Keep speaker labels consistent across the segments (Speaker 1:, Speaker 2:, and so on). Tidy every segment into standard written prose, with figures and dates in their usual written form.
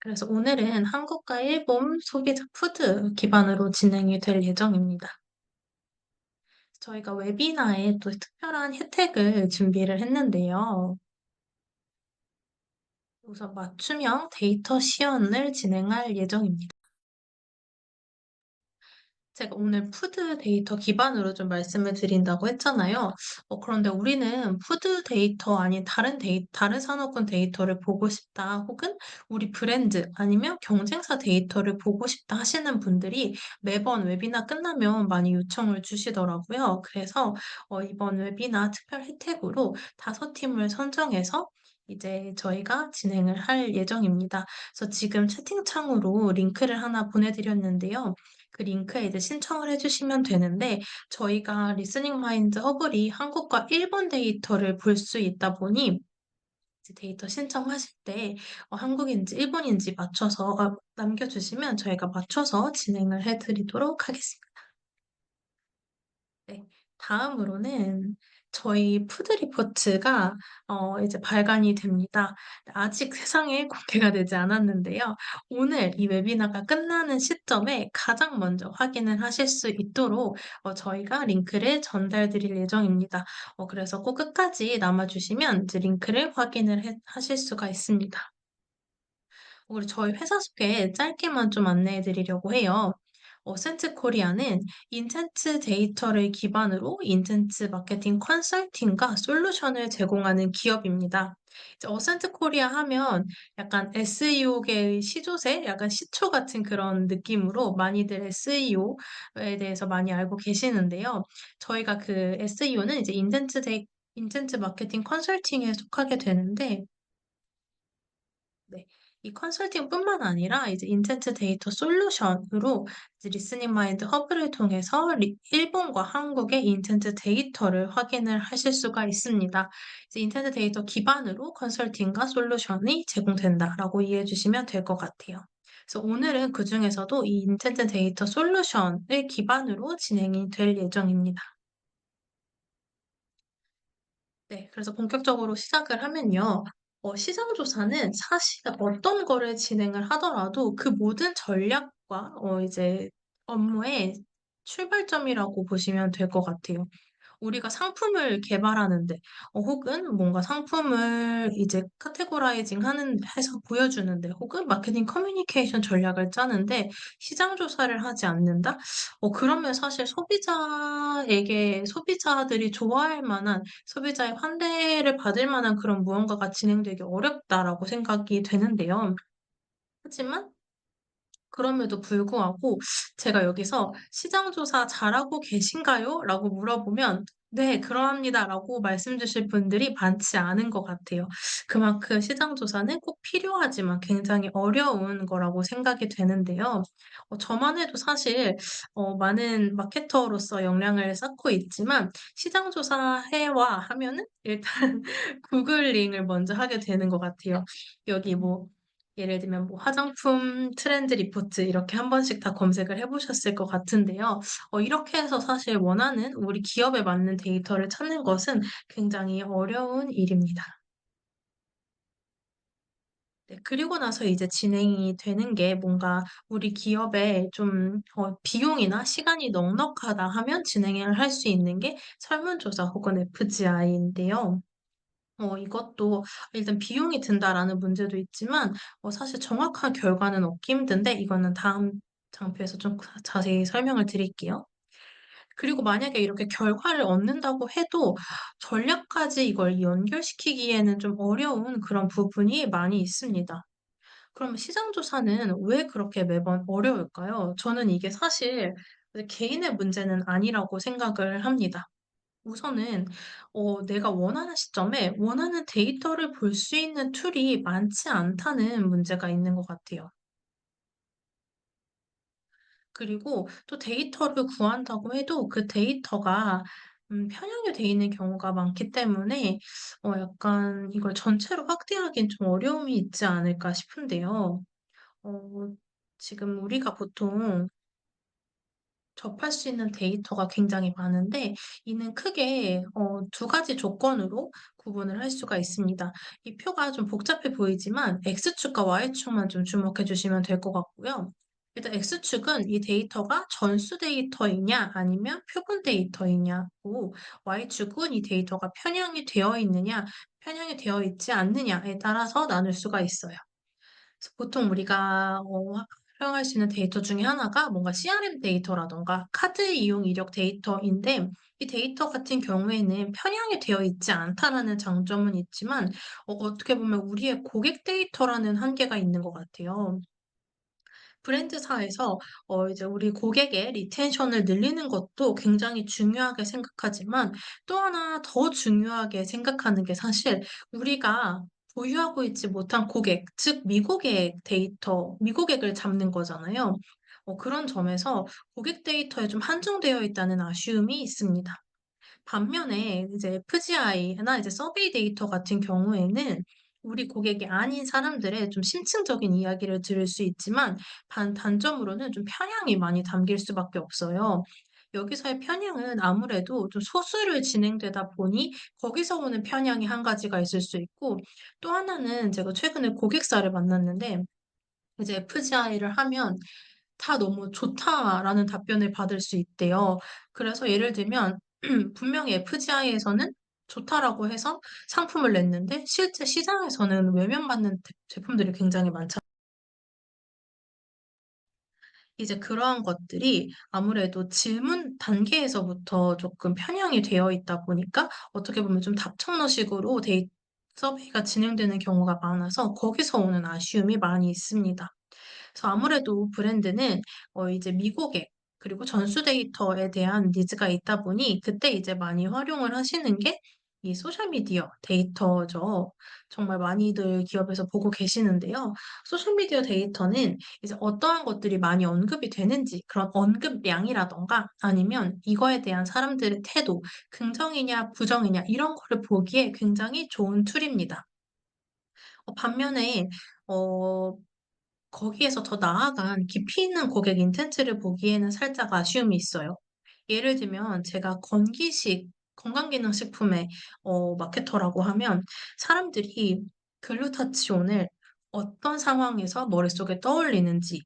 Speaker 1: 그래서 오늘은 한국과 일본 소비자 푸드 기반으로 진행이 될 예정입니다. 저희가 웨비나에 또 특별한 혜택을 준비를 했는데요. 우선 맞춤형 데이터 시연을 진행할 예정입니다. 제가 오늘 푸드 데이터 기반으로 좀 말씀을 드린다고 했잖아요. 그런데 우리는 푸드 데이터 아닌 다른 산업군 데이터를 보고 싶다, 혹은 우리 브랜드 아니면 경쟁사 데이터를 보고 싶다 하시는 분들이 매번 웨비나 끝나면 많이 요청을 주시더라고요. 그래서 이번 웨비나 특별 혜택으로 5팀을 선정해서 이제 저희가 진행을 할 예정입니다. 그래서 지금 채팅창으로 링크를 하나 보내드렸는데요. 그 링크에 이제 신청을 해 주시면 되는데, 저희가 리스닝 마인드 허블이 한국과 일본 데이터를 볼 수 있다 보니 이제 데이터 신청하실 때 한국인지 일본인지 맞춰서 남겨 주시면 저희가 맞춰서 진행을 해 드리도록 하겠습니다. 네. 다음으로는 저희 푸드 리포트가 이제 발간이 됩니다. 아직 세상에 공개가 되지 않았는데요. 오늘 이 웨비나가 끝나는 시점에 가장 먼저 확인을 하실 수 있도록 저희가 링크를 전달 드릴 예정입니다. 그래서 꼭 끝까지 남아 주시면 이제 링크를 확인을 하실 수가 있습니다. 그리고 저희 회사 소개 짧게만 좀 안내해 드리려고 해요. 어센트 코리아는 인텐츠 데이터를 기반으로 인텐츠 마케팅 컨설팅과 솔루션을 제공하는 기업입니다. 이제 어센트 코리아 하면 약간 SEO계의 시조새, 약간 시초 같은 그런 느낌으로 많이들 SEO에 대해서 많이 알고 계시는데요. 저희가 그 SEO는 이제 인텐츠 마케팅 컨설팅에 속하게 되는데, 네. 이 컨설팅뿐만 아니라 이제 인텐트 데이터 솔루션으로 이제 리스닝 마인드 허브를 통해서 일본과 한국의 인텐트 데이터를 확인을 하실 수가 있습니다. 이제 인텐트 데이터 기반으로 컨설팅과 솔루션이 제공된다라고 이해해 주시면 될 것 같아요. 그래서 오늘은 그중에서도 이 인텐트 데이터 솔루션을 기반으로 진행이 될 예정입니다. 네. 그래서 본격적으로 시작을 하면요. 시장 조사는 사실 어떤 거를 진행을 하더라도 그 모든 전략과 이제 업무의 출발점이라고 보시면 될 것 같아요. 우리가 상품을 개발하는데 혹은 뭔가 상품을 이제 카테고라이징 해서 보여주는데, 혹은 마케팅 커뮤니케이션 전략을 짜는데 시장 조사를 하지 않는다? 그러면 사실 소비자들이 좋아할 만한, 소비자의 환대를 받을 만한 그런 무언가가 진행되기 어렵다라고 생각이 되는데요. 하지만 그럼에도 불구하고 제가 여기서 "시장 조사 잘하고 계신가요?" 라고 물어보면 "네, 그러합니다."라고 말씀 주실 분들이 많지 않은 것 같아요. 그만큼 시장 조사는 꼭 필요하지만 굉장히 어려운 거라고 생각이 되는데요. 저만 해도 사실 많은 마케터로서 역량을 쌓고 있지만, 시장 조사해와 하면은 일단 구글링을 먼저 하게 되는 것 같아요. 여기 뭐 예를 들면 뭐 화장품 트렌드 리포트 이렇게 한 번씩 다 검색을 해 보셨을 것 같은데요. 이렇게 해서 사실 원하는 우리 기업에 맞는 데이터를 찾는 것은 굉장히 어려운 일입니다. 네. 그리고 나서 이제 진행이 되는 게, 뭔가 우리 기업에 좀 비용이나 시간이 넉넉하다 하면 진행을 할 수 있는 게 설문조사 혹은 FGI인데요. 이것도 일단 비용이 든다라는 문제도 있지만 사실 정확한 결과는 얻기 힘든데, 이거는 다음 장표에서 좀 자세히 설명을 드릴게요. 그리고 만약에 이렇게 결과를 얻는다고 해도 전략까지 이걸 연결시키기에는 좀 어려운 그런 부분이 많이 있습니다. 그러면 시장 조사는 왜 그렇게 매번 어려울까요? 저는 이게 사실 개인의 문제는 아니라고 생각을 합니다. 우선은 내가 원하는 시점에 원하는 데이터를 볼 수 있는 툴이 많지 않다는 문제가 있는 것 같아요. 그리고 또 데이터를 구한다고 해도 그 데이터가 편향이 돼 있는 경우가 많기 때문에 약간 이걸 전체로 확대하기엔 좀 어려움이 있지 않을까 싶은데요. 어 지금 우리가 보통 접할 수 있는 데이터가 굉장히 많은데 이는 크게 두 가지 조건으로 구분을 할 수가 있습니다. 이 표가 좀 복잡해 보이지만 X축과 Y축만 좀 주목해 주시면 될 것 같고요. 일단 X축은 이 데이터가 전수 데이터이냐 아니면 표본 데이터이냐고, Y축은 이 데이터가 편향이 되어 있느냐 편향이 되어 있지 않느냐에 따라서 나눌 수가 있어요. 그래서 보통 우리가 활용할 수 있는 데이터 중에 하나가 뭔가 CRM 데이터라든가 카드 이용 이력 데이터인데, 이 데이터 같은 경우에는 편향이 되어 있지 않다라는 장점은 있지만 어떻게 보면 우리의 고객 데이터라는 한계가 있는 것 같아요. 브랜드사에서 이제 우리 고객의 리텐션을 늘리는 것도 굉장히 중요하게 생각하지만, 또 하나 더 중요하게 생각하는 게 사실 우리가 보유하고 있지 못한 고객, 즉 미고객 데이터, 미고객을 잡는 거잖아요. 그런 점에서 고객 데이터에 좀 한정되어 있다는 아쉬움이 있습니다. 반면에 이제 FGI나 이제 서베이 데이터 같은 경우에는 우리 고객이 아닌 사람들의 좀 심층적인 이야기를 들을 수 있지만, 단점으로는 좀 편향이 많이 담길 수밖에 없어요. 여기서의 편향은 아무래도 좀 소수를 진행되다 보니 거기서 오는 편향이 한 가지가 있을 수 있고, 또 하나는 제가 최근에 고객사를 만났는데 이제 FGI를 하면 다 "너무 좋다."라는 답변을 받을 수 있대요. 그래서 예를 들면 분명히 FGI에서는 좋다라고 해서 상품을 냈는데 실제 시장에서는 외면받는 제품들이 굉장히 많잖아요. 이제 그러한 것들이 아무래도 질문 단계에서부터 조금 편향이 되어 있다 보니까 어떻게 보면 좀 답정너식으로 서베이가 진행되는 경우가 많아서 거기서 오는 아쉬움이 많이 있습니다. 그래서 아무래도 브랜드는 이제 미고객 그리고 전수 데이터에 대한 니즈가 있다 보니 그때 이제 많이 활용을 하시는 게 이 소셜 미디어 데이터죠. 정말 많이들 기업에서 보고 계시는데요. 소셜 미디어 데이터는 이제 어떠한 것들이 많이 언급이 되는지, 그런 언급량이라든가 아니면 이거에 대한 사람들의 태도, 긍정이냐 부정이냐 이런 거를 보기에 굉장히 좋은 툴입니다. 반면에 어 거기에서 더 나아간 깊이 있는 고객 인텐츠를 보기에는 살짝 아쉬움이 있어요. 예를 들면 제가 건기식 건강기능식품의 마케터라고 하면 사람들이 글루타치온을 어떤 상황에서 머릿속에 떠올리는지,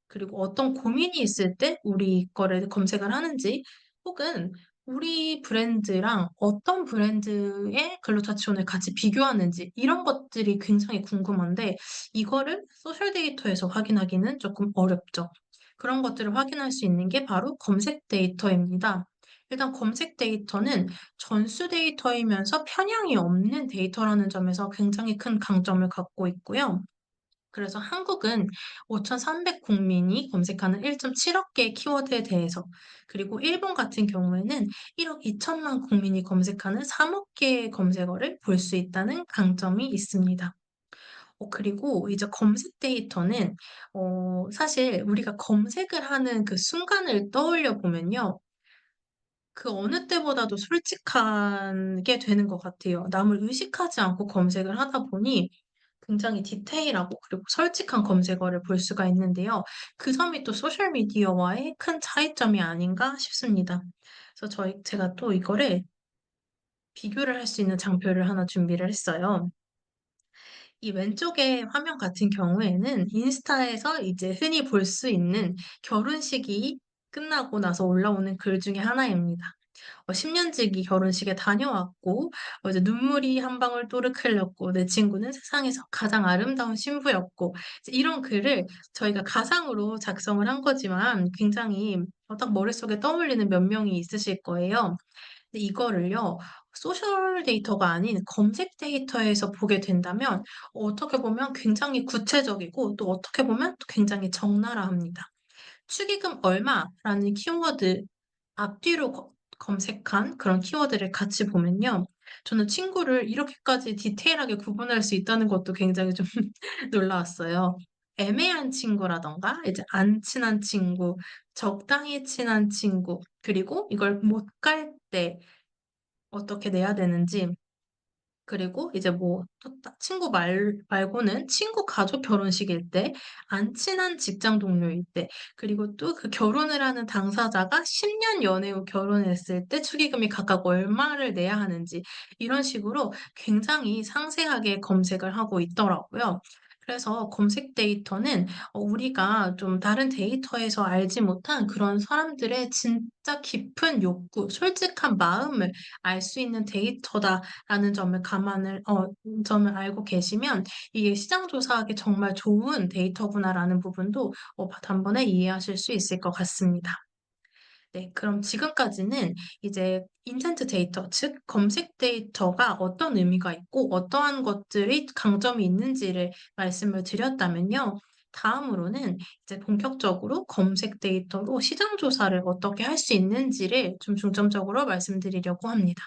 Speaker 1: 그리고 어떤 고민이 있을 때 우리 거를 검색을 하는지, 혹은 우리 브랜드랑 어떤 브랜드의 글루타치온을 같이 비교하는지, 이런 것들이 굉장히 궁금한데 이거를 소셜 데이터에서 확인하기는 조금 어렵죠. 그런 것들을 확인할 수 있는 게 바로 검색 데이터입니다. 일단 검색 데이터는 전수 데이터이면서 편향이 없는 데이터라는 점에서 굉장히 큰 강점을 갖고 있고요. 그래서 한국은 5,300 국민이 검색하는 1.7억 개의 키워드에 대해서, 그리고 일본 같은 경우에는 1억 2천만 국민이 검색하는 3억 개의 검색어를 볼 수 있다는 강점이 있습니다. 그리고 이제 검색 데이터는 사실 우리가 검색을 하는 그 순간을 떠올려 보면요, 그 어느 때보다도 솔직한 게 되는 것 같아요. 남을 의식하지 않고 검색을 하다 보니 굉장히 디테일하고 그리고 솔직한 검색어를 볼 수가 있는데요. 그 점이 또 소셜 미디어와의 큰 차이점이 아닌가 싶습니다. 그래서 제가 또 이거를 비교를 할 수 있는 장표를 하나 준비를 했어요. 이 왼쪽의 화면 같은 경우에는 인스타에서 이제 흔히 볼 수 있는 결혼식이 끝나고 나서 올라오는 글 중에 하나입니다. 10년 지기 결혼식에 다녀왔고 이제 눈물이 한 방울 또르르 흘렸고 내 친구는 세상에서 가장 아름다운 신부였고, 이제 이런 글을 저희가 가상으로 작성을 한 거지만 굉장히 딱 머릿속에 떠올리는 몇 명이 있으실 거예요. 근데 이거를요, 소셜 데이터가 아닌 검색 데이터에서 보게 된다면 어떻게 보면 굉장히 구체적이고 또 어떻게 보면 또 굉장히 적나라합니다. 축의금 얼마라는 키워드 앞뒤로 검색한 그런 키워드를 같이 보면요, 저는 친구를 이렇게까지 디테일하게 구분할 수 있다는 것도 굉장히 좀 놀라웠어요. 애매한 친구라든가 이제 안 친한 친구, 적당히 친한 친구, 그리고 이걸 못 갈 때 어떻게 내야 되는지, 그리고 이제 뭐 또 친구 말고는 친구 가족 결혼식일 때, 안 친한 직장 동료일 때, 그리고 또 그 결혼을 하는 당사자가 10년 연애 후 결혼했을 때 축의금이 각각 얼마를 내야 하는지, 이런 식으로 굉장히 상세하게 검색을 하고 있더라고요. 그래서 검색 데이터는 우리가 좀 다른 데이터에서 알지 못한 그런 사람들의 진짜 깊은 욕구, 솔직한 마음을 알 수 있는 데이터다라는 점을 알고 계시면 '이게 시장 조사하기 정말 좋은 데이터구나.'라는 부분도 단번에 이해하실 수 있을 것 같습니다. 네. 그럼 지금까지는 이제 인텐트 데이터, 즉 검색 데이터가 어떤 의미가 있고 어떠한 것들이 강점이 있는지를 말씀을 드렸다면요. 다음으로는 이제 본격적으로 검색 데이터로 시장 조사를 어떻게 할 수 있는지를 좀 중점적으로 말씀드리려고 합니다.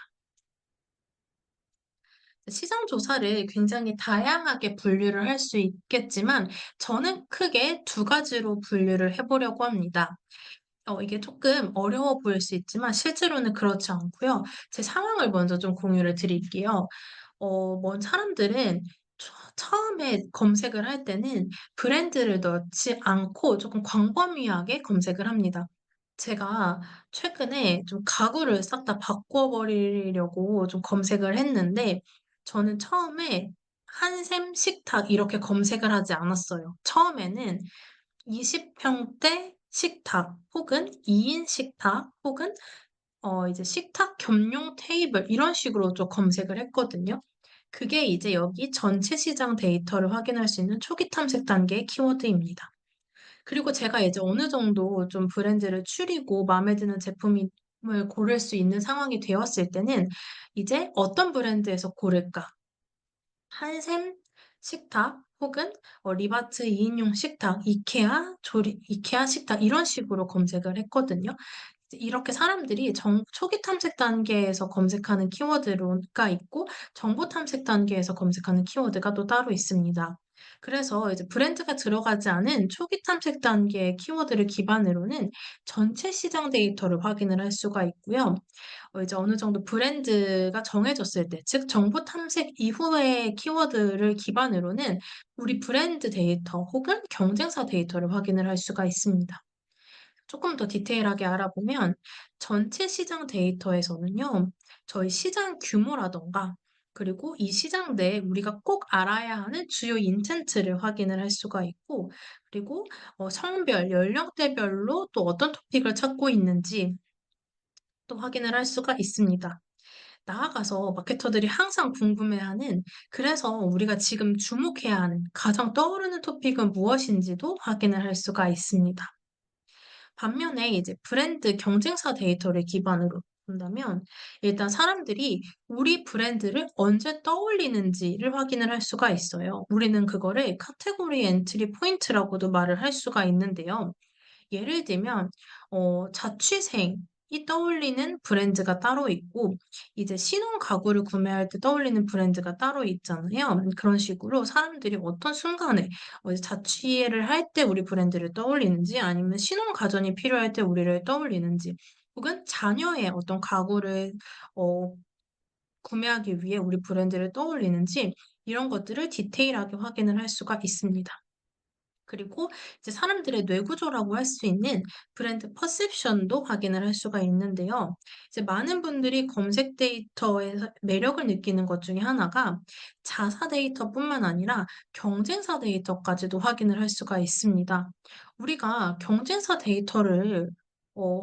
Speaker 1: 시장 조사를 굉장히 다양하게 분류를 할 수 있겠지만, 저는 크게 두 가지로 분류를 해 보려고 합니다. 이게 조금 어려워 보일 수 있지만 실제로는 그렇지 않고요. 제 상황을 먼저 좀 공유를 드릴게요. 사람들은 처음에 검색을 할 때는 브랜드를 넣지 않고 조금 광범위하게 검색을 합니다. 제가 최근에 좀 가구를 싹 다 바꿔 버리려고 좀 검색을 했는데, 저는 처음에 한샘 식탁 이렇게 검색을 하지 않았어요. 처음에는 20 평대 식탁 혹은 2인 식탁 혹은 이제 식탁 겸용 테이블 이런 식으로 좀 검색을 했거든요. 그게 이제 여기 전체 시장 데이터를 확인할 수 있는 초기 탐색 단계의 키워드입니다. 그리고 제가 이제 어느 정도 좀 브랜드를 추리고 마음에 드는 제품을 고를 수 있는 상황이 되었을 때는 이제 '어떤 브랜드에서 고를까?' 한샘 식탁 혹은 리바트 2 인용 식탁, 이케아 식탁 이런 식으로 검색을 했거든요. 이제 이렇게 사람들이 초기 탐색 단계에서 검색하는 키워드가 있고, 정보 탐색 단계에서 검색하는 키워드가 또 따로 있습니다. 그래서 이제 브랜드가 들어가지 않은 초기 탐색 단계의 키워드를 기반으로는 전체 시장 데이터를 확인을 할 수가 있고요. 이제 어느 정도 브랜드가 정해졌을 때, 즉 정보 탐색 이후의 키워드를 기반으로는 우리 브랜드 데이터 혹은 경쟁사 데이터를 확인을 할 수가 있습니다. 조금 더 디테일하게 알아보면 전체 시장 데이터에서는요, 저희 시장 규모라든가, 그리고 이 시장 내에 우리가 꼭 알아야 하는 주요 인텐트를 확인을 할 수가 있고, 그리고 성별, 연령대별로 또 어떤 토픽을 찾고 있는지 또 확인을 할 수가 있습니다. 나아가서 마케터들이 항상 궁금해하는, 그래서 우리가 지금 주목해야 하는 가장 떠오르는 토픽은 무엇인지도 확인을 할 수가 있습니다. 반면에 이제 브랜드 경쟁사 데이터를 기반으로 본다면, 일단 사람들이 우리 브랜드를 언제 떠올리는지를 확인을 할 수가 있어요. 우리는 그거를 카테고리 엔트리 포인트라고도 말을 할 수가 있는데요. 예를 들면 자취생이 떠올리는 브랜드가 따로 있고, 이제 신혼 가구를 구매할 때 떠올리는 브랜드가 따로 있잖아요. 그런 식으로 사람들이 어떤 순간에 이제 자취를 할 때 우리 브랜드를 떠올리는지, 아니면 신혼 가전이 필요할 때 우리를 떠올리는지, 혹은 자녀의 어떤 가구를 어 구매하기 위해 우리 브랜드를 떠올리는지, 이런 것들을 디테일하게 확인을 할 수가 있습니다. 그리고 이제 사람들의 뇌구조라고 할 수 있는 브랜드 퍼셉션도 확인을 할 수가 있는데요. 이제 많은 분들이 검색 데이터에서 매력을 느끼는 것 중에 하나가 자사 데이터뿐만 아니라 경쟁사 데이터까지도 확인을 할 수가 있습니다. 우리가 경쟁사 데이터를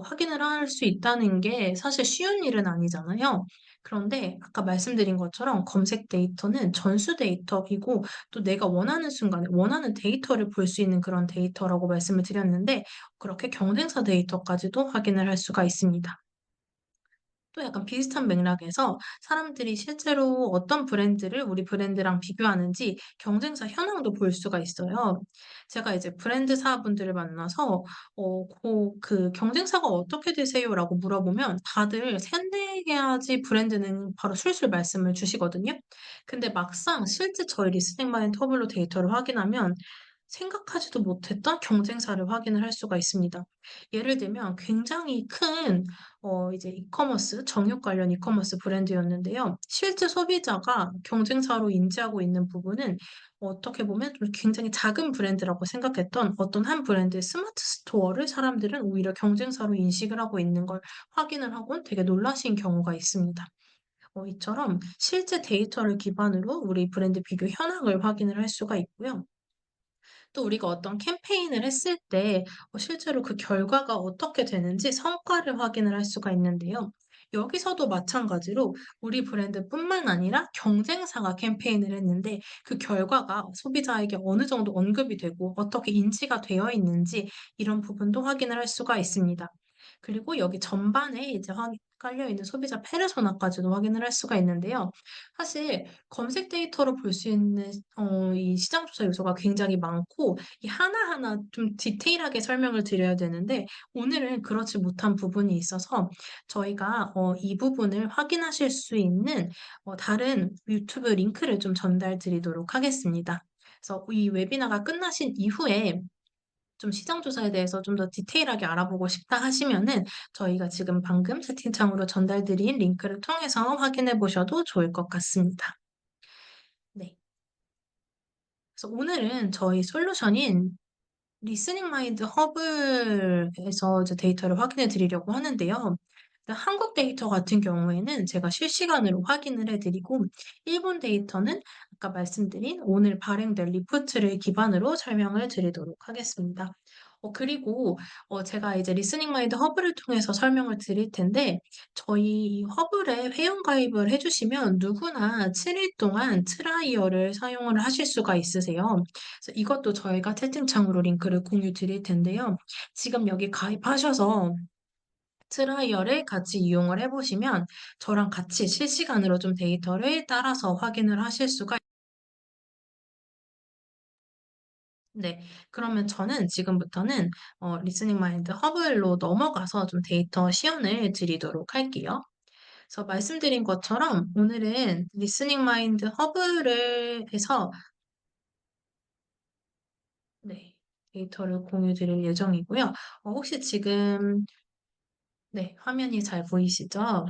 Speaker 1: 확인을 할 수 있다는 게 사실 쉬운 일은 아니잖아요. 그런데 아까 말씀드린 것처럼 검색 데이터는 전수 데이터이고, 또 내가 원하는 순간에 원하는 데이터를 볼 수 있는 그런 데이터라고 말씀을 드렸는데, 그렇게 경쟁사 데이터까지도 확인을 할 수가 있습니다. 또 약간 비슷한 맥락에서 사람들이 실제로 어떤 브랜드를 우리 브랜드랑 비교하는지 경쟁사 현황도 볼 수가 있어요. 제가 이제 브랜드사분들을 만나서 그 "경쟁사가 어떻게 되세요?"라고 물어보면 다들 3-4 가지 브랜드는 바로 술술 말씀을 주시거든요. 근데 막상 실제 저희 리스닝 마인 터블로 데이터를 확인하면 생각하지도 못했던 경쟁사를 확인을 할 수가 있습니다. 예를 들면 굉장히 큰 이제 이커머스 정육 관련 이커머스 브랜드였는데요. 실제 소비자가 경쟁사로 인지하고 있는 부분은 어떻게 보면 좀 굉장히 작은 브랜드라고 생각했던 어떤 한 브랜드의 스마트 스토어를 사람들은 오히려 경쟁사로 인식을 하고 있는 걸 확인을 하곤 되게 놀라신 경우가 있습니다. 이처럼 실제 데이터를 기반으로 우리 브랜드 비교 현황을 확인을 할 수가 있고요. 또 우리가 어떤 캠페인을 했을 때 실제로 그 결과가 어떻게 되는지 성과를 확인을 할 수가 있는데요. 여기서도 마찬가지로 우리 브랜드뿐만 아니라 경쟁사가 캠페인을 했는데 그 결과가 소비자에게 어느 정도 언급이 되고 어떻게 인지가 되어 있는지 이런 부분도 확인을 할 수가 있습니다. 그리고 여기 전반에 이제 깔려 있는 소비자 페르소나까지도 확인을 할 수가 있는데요. 사실 검색 데이터로 볼 수 있는 이 시장 조사 요소가 굉장히 많고 이 하나하나 좀 디테일하게 설명을 드려야 되는데 오늘은 그렇지 못한 부분이 있어서 저희가 이 부분을 확인하실 수 있는 다른 유튜브 링크를 좀 전달 드리도록 하겠습니다. 그래서 이 웨비나가 끝나신 이후에 좀 시장 조사에 대해서 좀 더 디테일하게 알아보고 싶다 하시면은 저희가 지금 방금 채팅창으로 전달 드린 링크를 통해서 확인해 보셔도 좋을 것 같습니다. 네. 그래서 오늘은 저희 솔루션인 리스닝 마인드 허블에서 이제 데이터를 확인해 드리려고 하는데요. 일단 한국 데이터 같은 경우에는 제가 실시간으로 확인을 해 드리고 일본 데이터는 아까 말씀드린 오늘 발행될 리포트를 기반으로 설명을 드리도록 하겠습니다. 그리고 제가 이제 리스닝 마인드 허블을 통해서 설명을 드릴 텐데 저희 이 허블에 회원 가입을 해 주시면 누구나 7일 동안 트라이얼을 사용을 하실 수가 있으세요. 그래서 이것도 저희가 채팅창으로 링크를 공유 드릴 텐데요. 지금 여기 가입하셔서 트라이얼을 같이 이용을 해 보시면 저랑 같이 실시간으로 좀 데이터를 따라서 확인을 하실 수가 네. 그러면 저는 지금부터는 리스닝 마인드 허블로 넘어가서 좀 데이터 시연을 드리도록 할게요. 그래서 말씀드린 것처럼 오늘은 리스닝 마인드 허블을 해서 네. 데이터를 공유 드릴 예정이고요. 혹시 지금 네. 화면이 잘 보이시죠?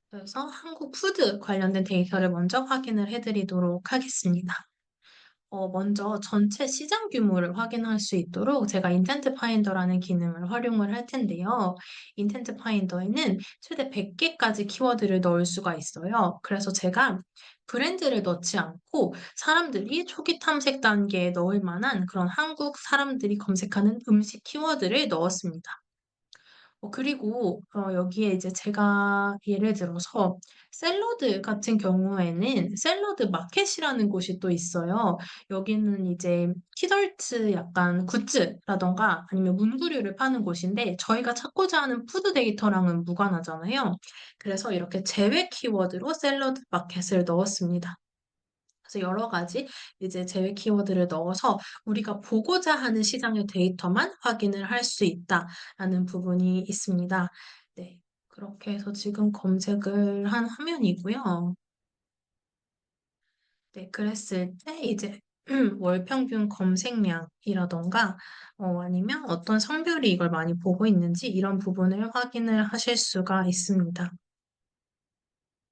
Speaker 1: 그래서 한국 푸드 관련된 데이터를 먼저 확인을 해 드리도록 하겠습니다. 먼저 전체 시장 규모를 확인할 수 있도록 제가 인텐트 파인더라는 기능을 활용을 할 텐데요. 인텐트 파인더에는 최대 100 개까지 키워드를 넣을 수가 있어요. 그래서 제가 브랜드를 넣지 않고 사람들이 초기 탐색 단계에 넣을 만한 그런 한국 사람들이 검색하는 음식 키워드를 넣었습니다. 그리고 여기에 이제 제가 예를 들어서 샐러드 같은 경우에는 샐러드 마켓이라는 곳이 또 있어요. 여기는 이제 키덜트 약간 굿즈라든가 아니면 문구류를 파는 곳인데 저희가 찾고자 하는 푸드 데이터랑은 무관하잖아요. 그래서 이렇게 제외 키워드로 샐러드 마켓을 넣었습니다. 그래서 여러 가지 이제 제외 키워드를 넣어서 우리가 보고자 하는 시장의 데이터만 확인을 할 수 있다라는 부분이 있습니다. 네. 그렇게 해서 지금 검색을 한 화면이고요. 네. 그랬을 때 이제 월 평균 검색량이라든가 아니면 어떤 성별이 이걸 많이 보고 있는지 이런 부분을 확인을 하실 수가 있습니다.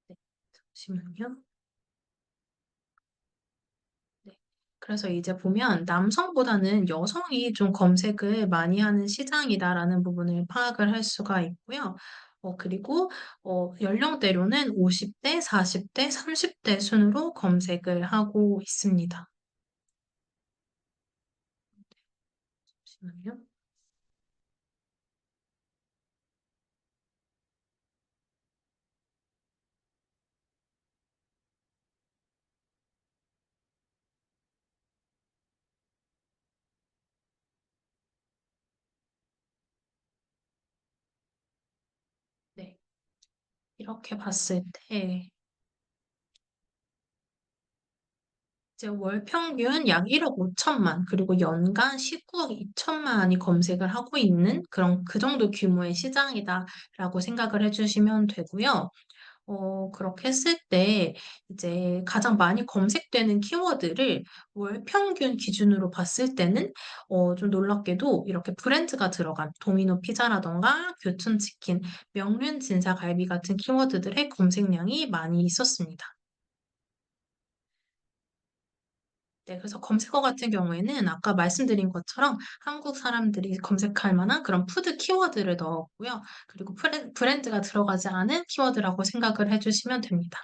Speaker 1: 네. 잠시만요. 네. 그래서 이제 보면 '남성보다는 여성이 좀 검색을 많이 하는 시장이다.'라는 부분을 파악을 할 수가 있고요. 그리고 연령대로는 50 대, 40 대, 30대 순으로 검색을 하고 있습니다. 잠시만요. 네. 이렇게 봤을 때 이제 월 평균 약 1억 5천만 그리고 연간 19억 2천만이 검색을 하고 있는 그런 그 정도 규모의 시장이다라고 생각을 해 주시면 되고요. 그렇게 했을 때 이제 가장 많이 검색되는 키워드를 월 평균 기준으로 봤을 때는 좀 놀랍게도 이렇게 브랜드가 들어간 도미노 피자라든가 교촌치킨, 명륜 진사갈비 같은 키워드들의 검색량이 많이 있었습니다. 네, 그래서 검색어 같은 경우에는 아까 말씀드린 것처럼 한국 사람들이 검색할 만한 그런 푸드 키워드를 넣었고요. 그리고 브랜드가 들어가지 않은 키워드라고 생각을 해주시면 됩니다.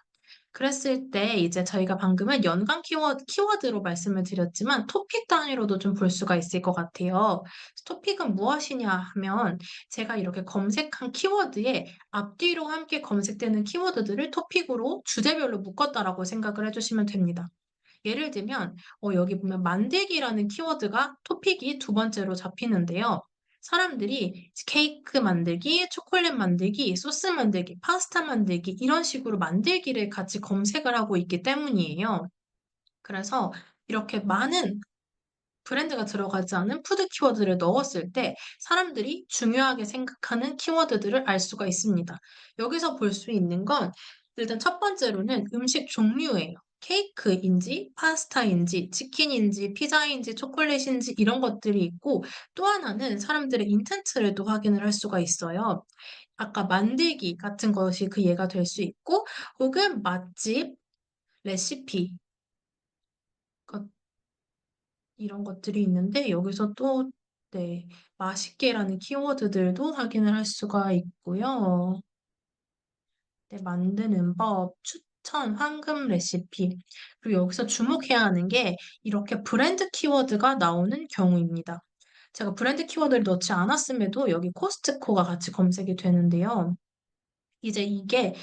Speaker 1: 그랬을 때 이제 저희가 방금은 연관 키워드로 말씀을 드렸지만 토픽 단위로도 좀 볼 수가 있을 것 같아요. 토픽은 무엇이냐 하면 제가 이렇게 검색한 키워드에 앞뒤로 함께 검색되는 키워드들을 토픽으로 주제별로 묶었다라고 생각을 해주시면 됩니다. 예를 들면 여기 보면 만들기라는 키워드가 토픽이 두 번째로 잡히는데요. 사람들이 케이크 만들기, 초콜릿 만들기, 소스 만들기, 파스타 만들기 이런 식으로 만들기를 같이 검색을 하고 있기 때문이에요. 그래서 이렇게 많은 브랜드가 들어가지 않은 푸드 키워드를 넣었을 때 사람들이 중요하게 생각하는 키워드들을 알 수가 있습니다. 여기서 볼 수 있는 건 일단 첫 번째로는 음식 종류예요. 케이크인지, 파스타인지, 치킨인지, 피자인지, 초콜릿인지 이런 것들이 있고 또 하나는 사람들의 인텐트를 또 확인을 할 수가 있어요. 아까 만들기 같은 것이 그 예가 될 수 있고 혹은 맛집, 레시피, 이런 것들이 있는데 여기서 또 네, 맛있게라는 키워드들도 확인을 할 수가 있고요. 네, 만드는 법, 추천, 황금 레시피. 그리고 여기서 주목해야 하는 게 이렇게 브랜드 키워드가 나오는 경우입니다. 제가 브랜드 키워드를 넣지 않았음에도 여기 코스트코가 같이 검색이 되는데요. 이제 이게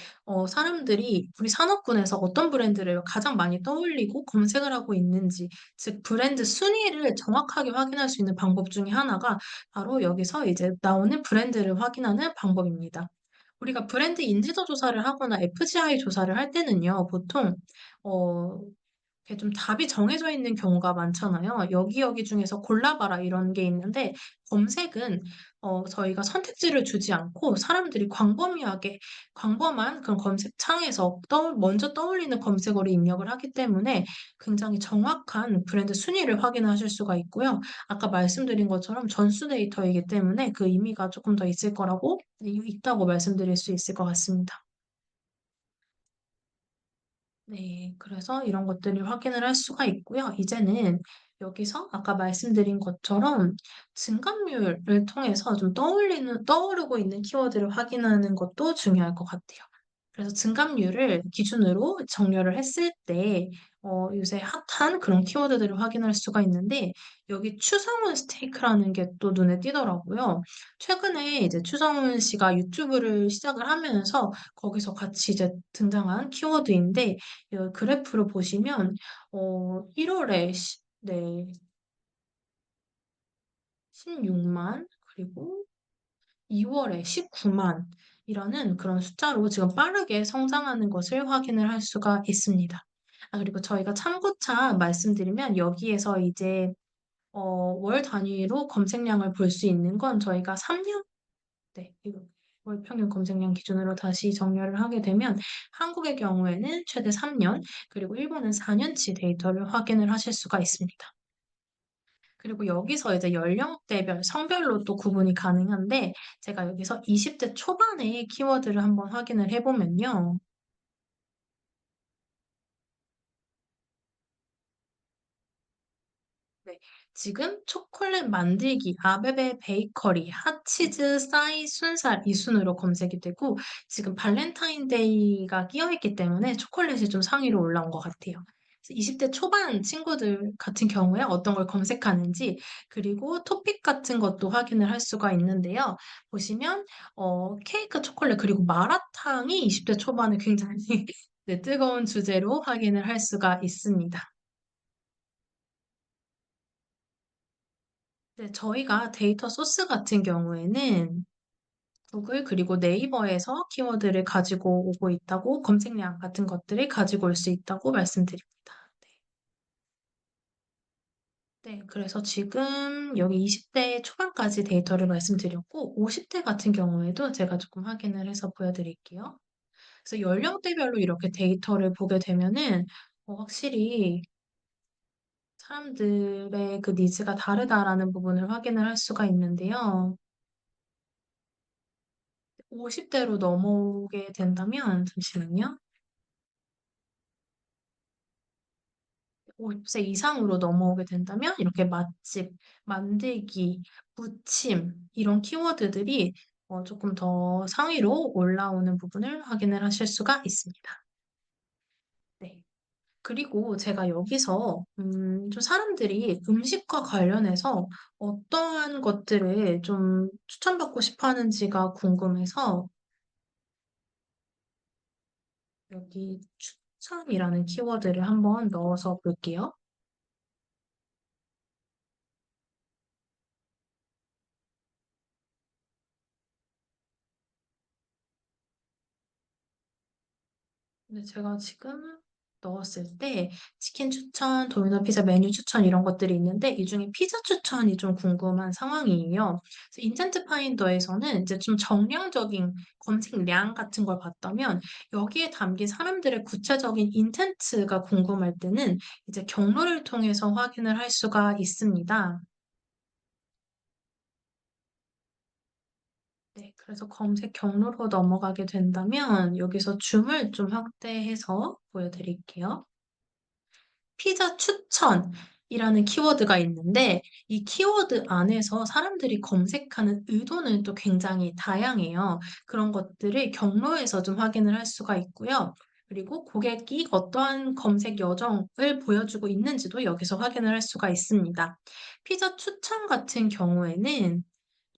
Speaker 1: 사람들이 우리 산업군에서 어떤 브랜드를 가장 많이 떠올리고 검색을 하고 있는지, 즉 브랜드 순위를 정확하게 확인할 수 있는 방법 중에 하나가 바로 여기서 이제 나오는 브랜드를 확인하는 방법입니다. 우리가 브랜드 인지도 조사를 하거나 FGI 조사를 할 때는요, 보통 어, 이렇게 좀 답이 정해져 있는 경우가 많잖아요. 여기 여기 중에서 골라봐라 이런 게 있는데 검색은 저희가 선택지를 주지 않고 사람들이 광범위하게 광범한 그런 검색창에서 먼저 떠올리는 검색어를 입력을 하기 때문에 굉장히 정확한 브랜드 순위를 확인하실 수가 있고요. 아까 말씀드린 것처럼 전수 데이터이기 때문에 그 의미가 조금 더 있을 거라고 있다고 말씀드릴 수 있을 것 같습니다. 네, 그래서 이런 것들을 확인을 할 수가 있고요. 이제는 여기서 아까 말씀드린 것처럼 증감률을 통해서 좀 떠오르고 있는 키워드를 확인하는 것도 중요할 것 같아요. 그래서 증감률을 기준으로 정렬을 했을 때, 요새 핫한 그런 키워드들을 확인할 수가 있는데, 여기 추성훈 스테이크라는 게 또 눈에 띄더라고요. 최근에 이제 추성훈 씨가 유튜브를 시작을 하면서 거기서 같이 이제 등장한 키워드인데, 이 그래프를 보시면, 1월에, 네, 16만, 그리고 2월에 19만 이라는 그런 숫자로 지금 빠르게 성장하는 것을 확인을 할 수가 있습니다. 아, 그리고 저희가 참고차 말씀드리면 여기에서 이제 월 단위로 검색량을 볼 수 있는 건 저희가 3년, 네, 이거 월 평균 검색량 기준으로 다시 정렬을 하게 되면 한국의 경우에는 최대 3년, 그리고 일본은 4년치 데이터를 확인을 하실 수가 있습니다. 그리고 여기서 이제 연령대별, 성별로 또 구분이 가능한데, 제가 여기서 20대 초반의 키워드를 한번 확인을 해보면요. 네, 지금 초콜릿 만들기, 아베베 베이커리, 핫치즈, 싸이, 순살 이 순으로 검색이 되고 지금 발렌타인데이가 끼어있기 때문에 초콜릿이 좀 상위로 올라온 것 같아요. 20대 초반 친구들 같은 경우에 어떤 걸 검색하는지 그리고 토픽 같은 것도 확인을 할 수가 있는데요. 보시면 케이크, 초콜릿 그리고 마라탕이 20대 초반에 굉장히 네, 뜨거운 주제로 확인을 할 수가 있습니다. 네, 저희가 데이터 소스 같은 경우에는 구글 그리고 네이버에서 키워드를 가지고 오고 있다고 검색량 같은 것들을 가지고 올 수 있다고 말씀드립니다. 네, 그래서 지금 여기 20대 초반까지 데이터를 말씀드렸고 50대 같은 경우에도 제가 조금 확인을 해서 보여드릴게요. 그래서 연령대별로 이렇게 데이터를 보게 되면은 확실히 사람들의 그 니즈가 다르다라는 부분을 확인을 할 수가 있는데요. 50대로 넘어오게 된다면, 잠시만요. 50세 이상으로 넘어오게 된다면, 이렇게 맛집, 만들기, 부침, 이런 키워드들이 조금 더 상위로 올라오는 부분을 확인을 하실 수가 있습니다. 네. 그리고 제가 여기서 좀 사람들이 음식과 관련해서 어떠한 것들을 좀 추천받고 싶어 하는지가 궁금해서 여기 추천이라는 키워드를 한번 넣어서 볼게요. 근데 제가 지금 넣었을 때 치킨 추천, 도미노 피자 메뉴 추천 이런 것들이 있는데 이 중에 피자 추천이 좀 궁금한 상황이에요. 그래서 인텐트 파인더에서는 이제 좀 정량적인 검색량 같은 걸 봤다면 여기에 담긴 사람들의 구체적인 인텐트가 궁금할 때는 이제 경로를 통해서 확인을 할 수가 있습니다. 네, 그래서 검색 경로로 넘어가게 된다면 여기서 줌을 좀 확대해서 보여드릴게요. 피자 추천이라는 키워드가 있는데 이 키워드 안에서 사람들이 검색하는 의도는 또 굉장히 다양해요. 그런 것들을 경로에서 좀 확인을 할 수가 있고요. 그리고 고객이 어떠한 검색 여정을 보여주고 있는지도 여기서 확인을 할 수가 있습니다. 피자 추천 같은 경우에는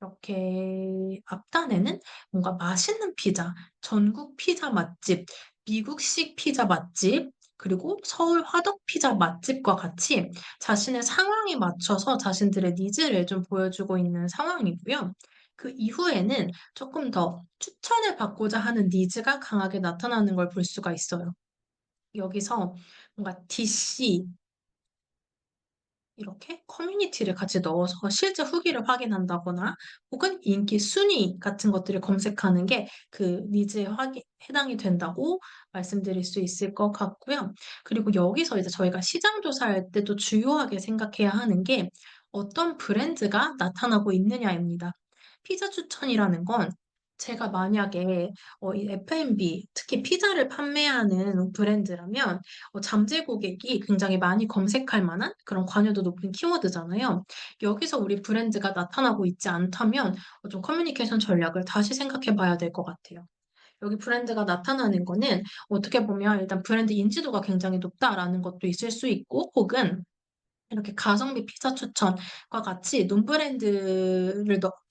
Speaker 1: 이렇게 앞단에는 뭔가 맛있는 피자, 전국 피자 맛집, 미국식 피자 맛집, 그리고 서울 화덕 피자 맛집과 같이 자신의 상황에 맞춰서 자신들의 니즈를 좀 보여주고 있는 상황이고요. 그 이후에는 조금 더 추천을 받고자 하는 니즈가 강하게 나타나는 걸 볼 수가 있어요. 여기서 뭔가 DC, 이렇게 커뮤니티를 같이 넣어서 실제 후기를 확인한다거나 혹은 인기 순위 같은 것들을 검색하는 게 그 니즈에 해당이 된다고 말씀드릴 수 있을 것 같고요. 그리고 여기서 이제 저희가 시장 조사할 때도 중요하게 생각해야 하는 게 어떤 브랜드가 나타나고 있느냐입니다. 피자 추천이라는 건 제가 만약에 이 F&B, 특히 피자를 판매하는 브랜드라면 잠재 고객이 굉장히 많이 검색할 만한 그런 관여도 높은 키워드잖아요. 여기서 우리 브랜드가 나타나고 있지 않다면 좀 커뮤니케이션 전략을 다시 생각해 봐야 될 것 같아요. 여기 브랜드가 나타나는 거는 어떻게 보면 일단 브랜드 인지도가 굉장히 높다라는 것도 있을 수 있고 혹은 이렇게 가성비 피자 추천과 같이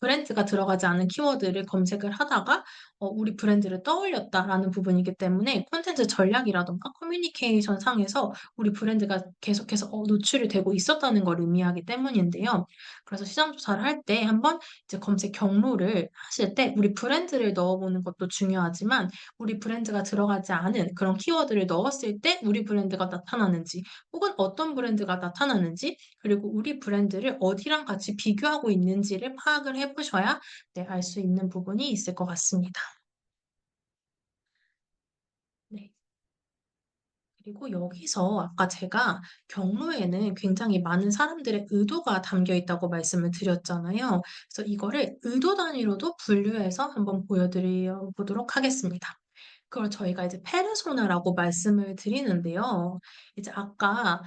Speaker 1: 브랜드가 들어가지 않은 키워드를 검색을 하다가 우리 브랜드를 떠올렸다라는 부분이기 때문에 콘텐츠 전략이라던가 커뮤니케이션 상에서 우리 브랜드가 계속해서 노출이 되고 있었다는 걸 의미하기 때문인데요. 그래서 시장 조사를 할 때 한번 이제 검색 경로를 하실 때 우리 브랜드를 넣어보는 것도 중요하지만 우리 브랜드가 들어가지 않은 그런 키워드를 넣었을 때 우리 브랜드가 나타나는지 혹은 어떤 브랜드가 나타나는지, 그리고 우리 브랜드를 어디랑 같이 비교하고 있는지를 파악을 해보셔야 네, 알 수 있는 부분이 있을 것 같습니다. 네. 그리고 여기서 아까 제가 경로에는 굉장히 많은 사람들의 의도가 담겨 있다고 말씀을 드렸잖아요. 그래서 이거를 의도 단위로도 분류해서 한번 보여드려 보도록 하겠습니다. 그걸 저희가 이제 페르소나라고 말씀을 드리는데요. 이제 아까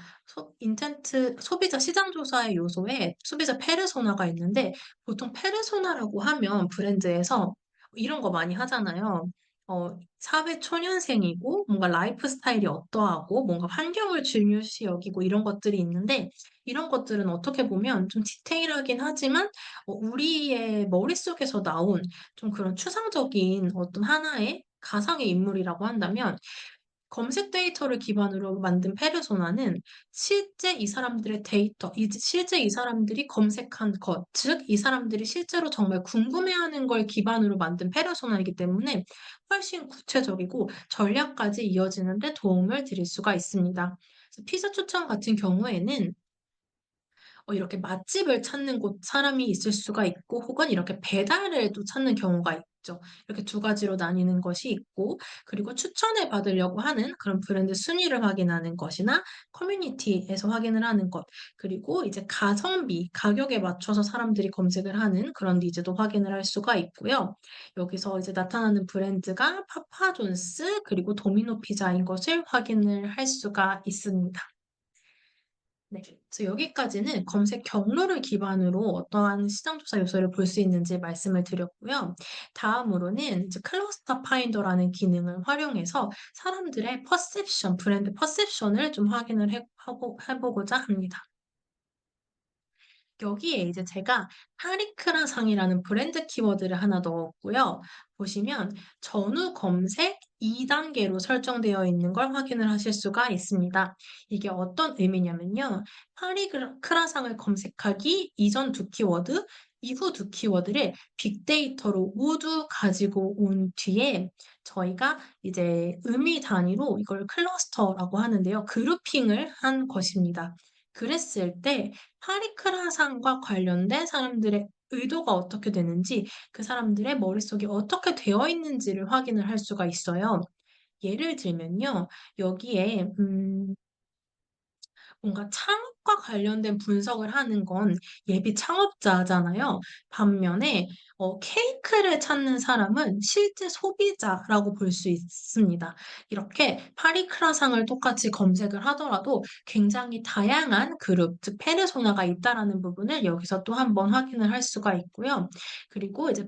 Speaker 1: 인텐트 소비자 시장 조사의 요소에 소비자 페르소나가 있는데 보통 페르소나라고 하면 브랜드에서 이런 거 많이 하잖아요. 사회 초년생이고 뭔가 라이프 스타일이 어떠하고 뭔가 환경을 중요시 여기고 이런 것들이 있는데 이런 것들은 어떻게 보면 좀 디테일하긴 하지만 우리의 머릿속에서 나온 좀 그런 추상적인 어떤 하나의 가상의 인물이라고 한다면 검색 데이터를 기반으로 만든 페르소나는 실제 이 사람들의 데이터, 실제 이 사람들이 검색한 것, 즉, 이 사람들이 실제로 정말 궁금해하는 걸 기반으로 만든 페르소나이기 때문에 훨씬 구체적이고 전략까지 이어지는데 도움을 드릴 수가 있습니다. 그래서 피자 추천 같은 경우에는 이렇게 맛집을 찾는 곳 사람이 있을 수가 있고 혹은 이렇게 배달을 또 찾는 경우가 목적 이렇게 두 가지로 나뉘는 것이 있고 그리고 추천을 받으려고 하는 그런 브랜드 순위를 확인하는 것이나 커뮤니티에서 확인을 하는 것 그리고 이제 가성비, 가격에 맞춰서 사람들이 검색을 하는 그런 니즈도 확인을 할 수가 있고요. 여기서 이제 나타나는 브랜드가 파파존스 그리고 도미노 피자인 것을 확인을 할 수가 있습니다. 네. 그래서 여기까지는 검색 경로를 기반으로 어떠한 시장 조사 요소를 볼 수 있는지 말씀을 드렸고요. 다음으로는 이제 클러스터 파인더라는 기능을 활용해서 사람들의 퍼셉션, 브랜드 퍼셉션을 좀 확인을 해보고자 합니다. 여기에 이제 제가 파리크라상이라는 브랜드 키워드를 하나 넣었고요. 보시면 전후 검색 2단계로 설정되어 있는 걸 확인을 하실 수가 있습니다. 이게 어떤 의미냐면요. 파리크라상을 검색하기 이전 두 키워드, 이후 두 키워드를 빅데이터로 모두 가지고 온 뒤에 저희가 이제 의미 단위로 이걸 클러스터라고 하는데요. 그룹핑을 한 것입니다. 그랬을 때 파리크라상과 관련된 사람들의 의도가 어떻게 되는지 그 사람들의 머릿속에 어떻게 되어 있는지를 확인을 할 수가 있어요. 예를 들면요. 여기에 뭔가 창업과 관련된 분석을 하는 건 예비 창업자잖아요. 반면에 케이크를 찾는 사람은 실제 소비자라고 볼 수 있습니다. 이렇게 파리크라상을 똑같이 검색을 하더라도 굉장히 다양한 그룹, 즉 페르소나가 있다라는 부분을 여기서 또 한 번 확인을 할 수가 있고요. 그리고 이제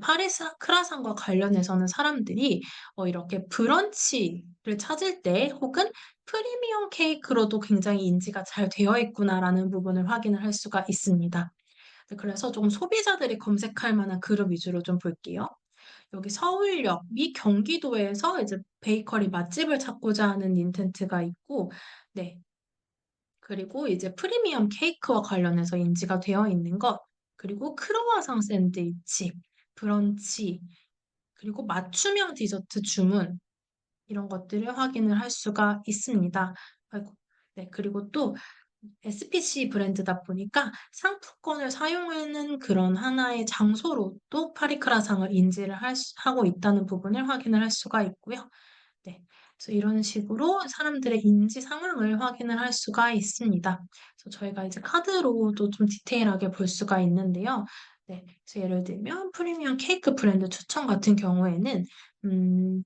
Speaker 1: 크라상과 관련해서는 사람들이 이렇게 브런치를 찾을 때 혹은 프리미엄 케이크로도 굉장히 인지가 잘 되어 있구나라는 부분을 확인을 할 수가 있습니다. 네, 그래서 좀 소비자들이 검색할 만한 그룹 위주로 좀 볼게요. 여기 서울역 및 경기도에서 이제 베이커리 맛집을 찾고자 하는 인텐트가 있고, 네. 그리고 이제 프리미엄 케이크와 관련해서 인지가 되어 있는 것, 그리고 크로와상 샌드위치, 브런치, 그리고 맞춤형 디저트 주문, 이런 것들을 확인을 할 수가 있습니다. 아이고. 네, 그리고 또 SPC 브랜드다 보니까 상품권을 사용하는 그런 하나의 장소로 또 파리크라상을 인지를 하고 있다는 부분을 확인을 할 수가 있고요. 네. 그래서 이런 식으로 사람들의 인지 상황을 확인을 할 수가 있습니다. 그래서 저희가 이제 카드로도 좀 디테일하게 볼 수가 있는데요. 네. 그래서 예를 들면 프리미엄 케이크 브랜드 추천 같은 경우에는 음,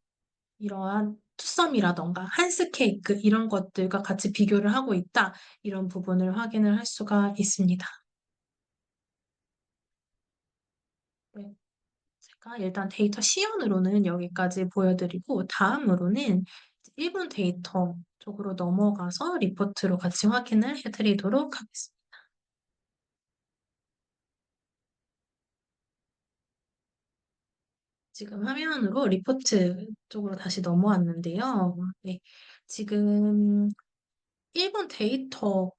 Speaker 1: 이러한 투썸이라던가 한스 케이크 이런 것들과 같이 비교를 하고 있다. 이런 부분을 확인을 할 수가 있습니다. 네. 제가 일단 데이터 시연으로는 여기까지 보여드리고 다음으로는 1분 데이터 쪽으로 넘어가서 리포트로 같이 확인을 해드리도록 하겠습니다. 지금 화면으로 리포트 쪽으로 다시 넘어왔는데요. 네. 지금 1분 데이터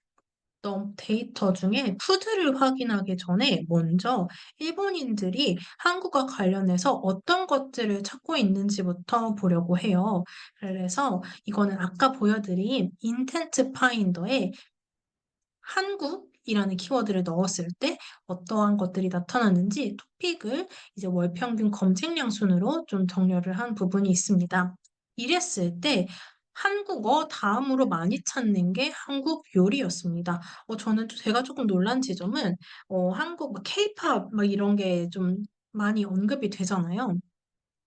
Speaker 1: 중에 푸드를 확인하기 전에 먼저 일본인들이 한국과 관련해서 어떤 것들을 찾고 있는지부터 보려고 해요. 그래서 이거는 아까 보여드린 인텐트 파인더에 한국이라는 키워드를 넣었을 때 어떠한 것들이 나타나는지 토픽을 이제 월 평균 검색량 순으로 좀 정렬을 한 부분이 있습니다. 이랬을 때 한국어 다음으로 많이 찾는 게 한국 요리였습니다. 제가 조금 놀란 지점은 한국 막 케이팝 막 이런 게 좀 많이 언급이 되잖아요.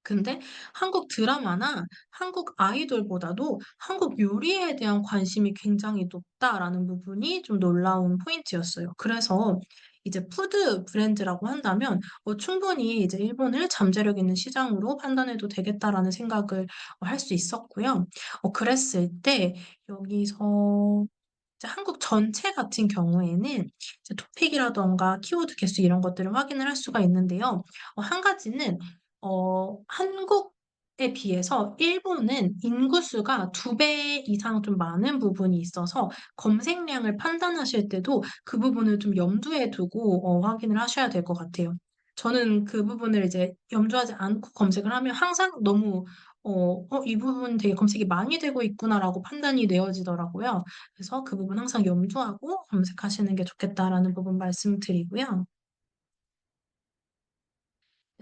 Speaker 1: 근데 한국 드라마나 한국 아이돌보다도 한국 요리에 대한 관심이 굉장히 높다라는 부분이 좀 놀라운 포인트였어요. 그래서 이제 푸드 브랜드라고 한다면 충분히 이제 일본을 잠재력 있는 시장으로 판단해도 되겠다라는 생각을 할 수 있었고요. 그랬을 때 여기서 이제 한국 전체 같은 경우에는 이제 토픽이라던가 키워드 개수 이런 것들을 확인을 할 수가 있는데요. 한 가지는 한국에 비해서 일본은 인구수가 2배 이상 좀 많은 부분이 있어서 검색량을 판단하실 때도 그 부분을 좀 염두에 두고 확인을 하셔야 될 것 같아요. 저는 그 부분을 이제 염두하지 않고 검색을 하면 항상 너무 이 부분 되게 검색이 많이 되고 있구나라고 판단이 되어지더라고요. 그래서 그 부분 항상 염두하고 검색하시는 게 좋겠다라는 부분 말씀드리고요.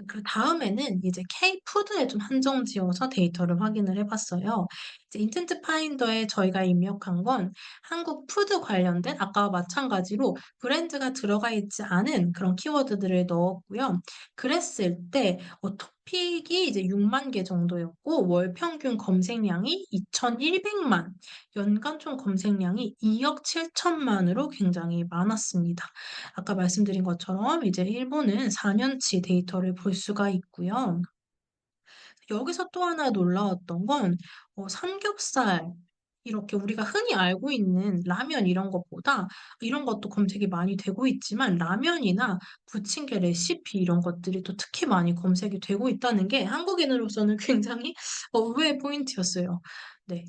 Speaker 1: 그다음에는 이제 K푸드에 좀 한정 지어서 데이터를 확인을 해 봤어요. 이제 인텐트 파인더에 저희가 입력한 건 한국 푸드 관련된 아까와 마찬가지로 브랜드가 들어가 있지 않은 그런 키워드들을 넣었고요. 그랬을 때 토픽이 이제 6만 개 정도였고 월 평균 검색량이 2,100만, 연간 총 검색량이 2억 7천만으로 굉장히 많았습니다. 아까 말씀드린 것처럼 이제 일본은 4 년치 데이터를 볼 수가 있고요. 여기서 또 하나 놀라웠던 건 삼겹살, 이렇게 우리가 흔히 알고 있는 라면 이런 것보다 이런 것도 검색이 많이 되고 있지만 라면이나 부침개 레시피 이런 것들이 또 특히 많이 검색이 되고 있다는 게 한국인으로서는 굉장히 의외의 포인트였어요. 네.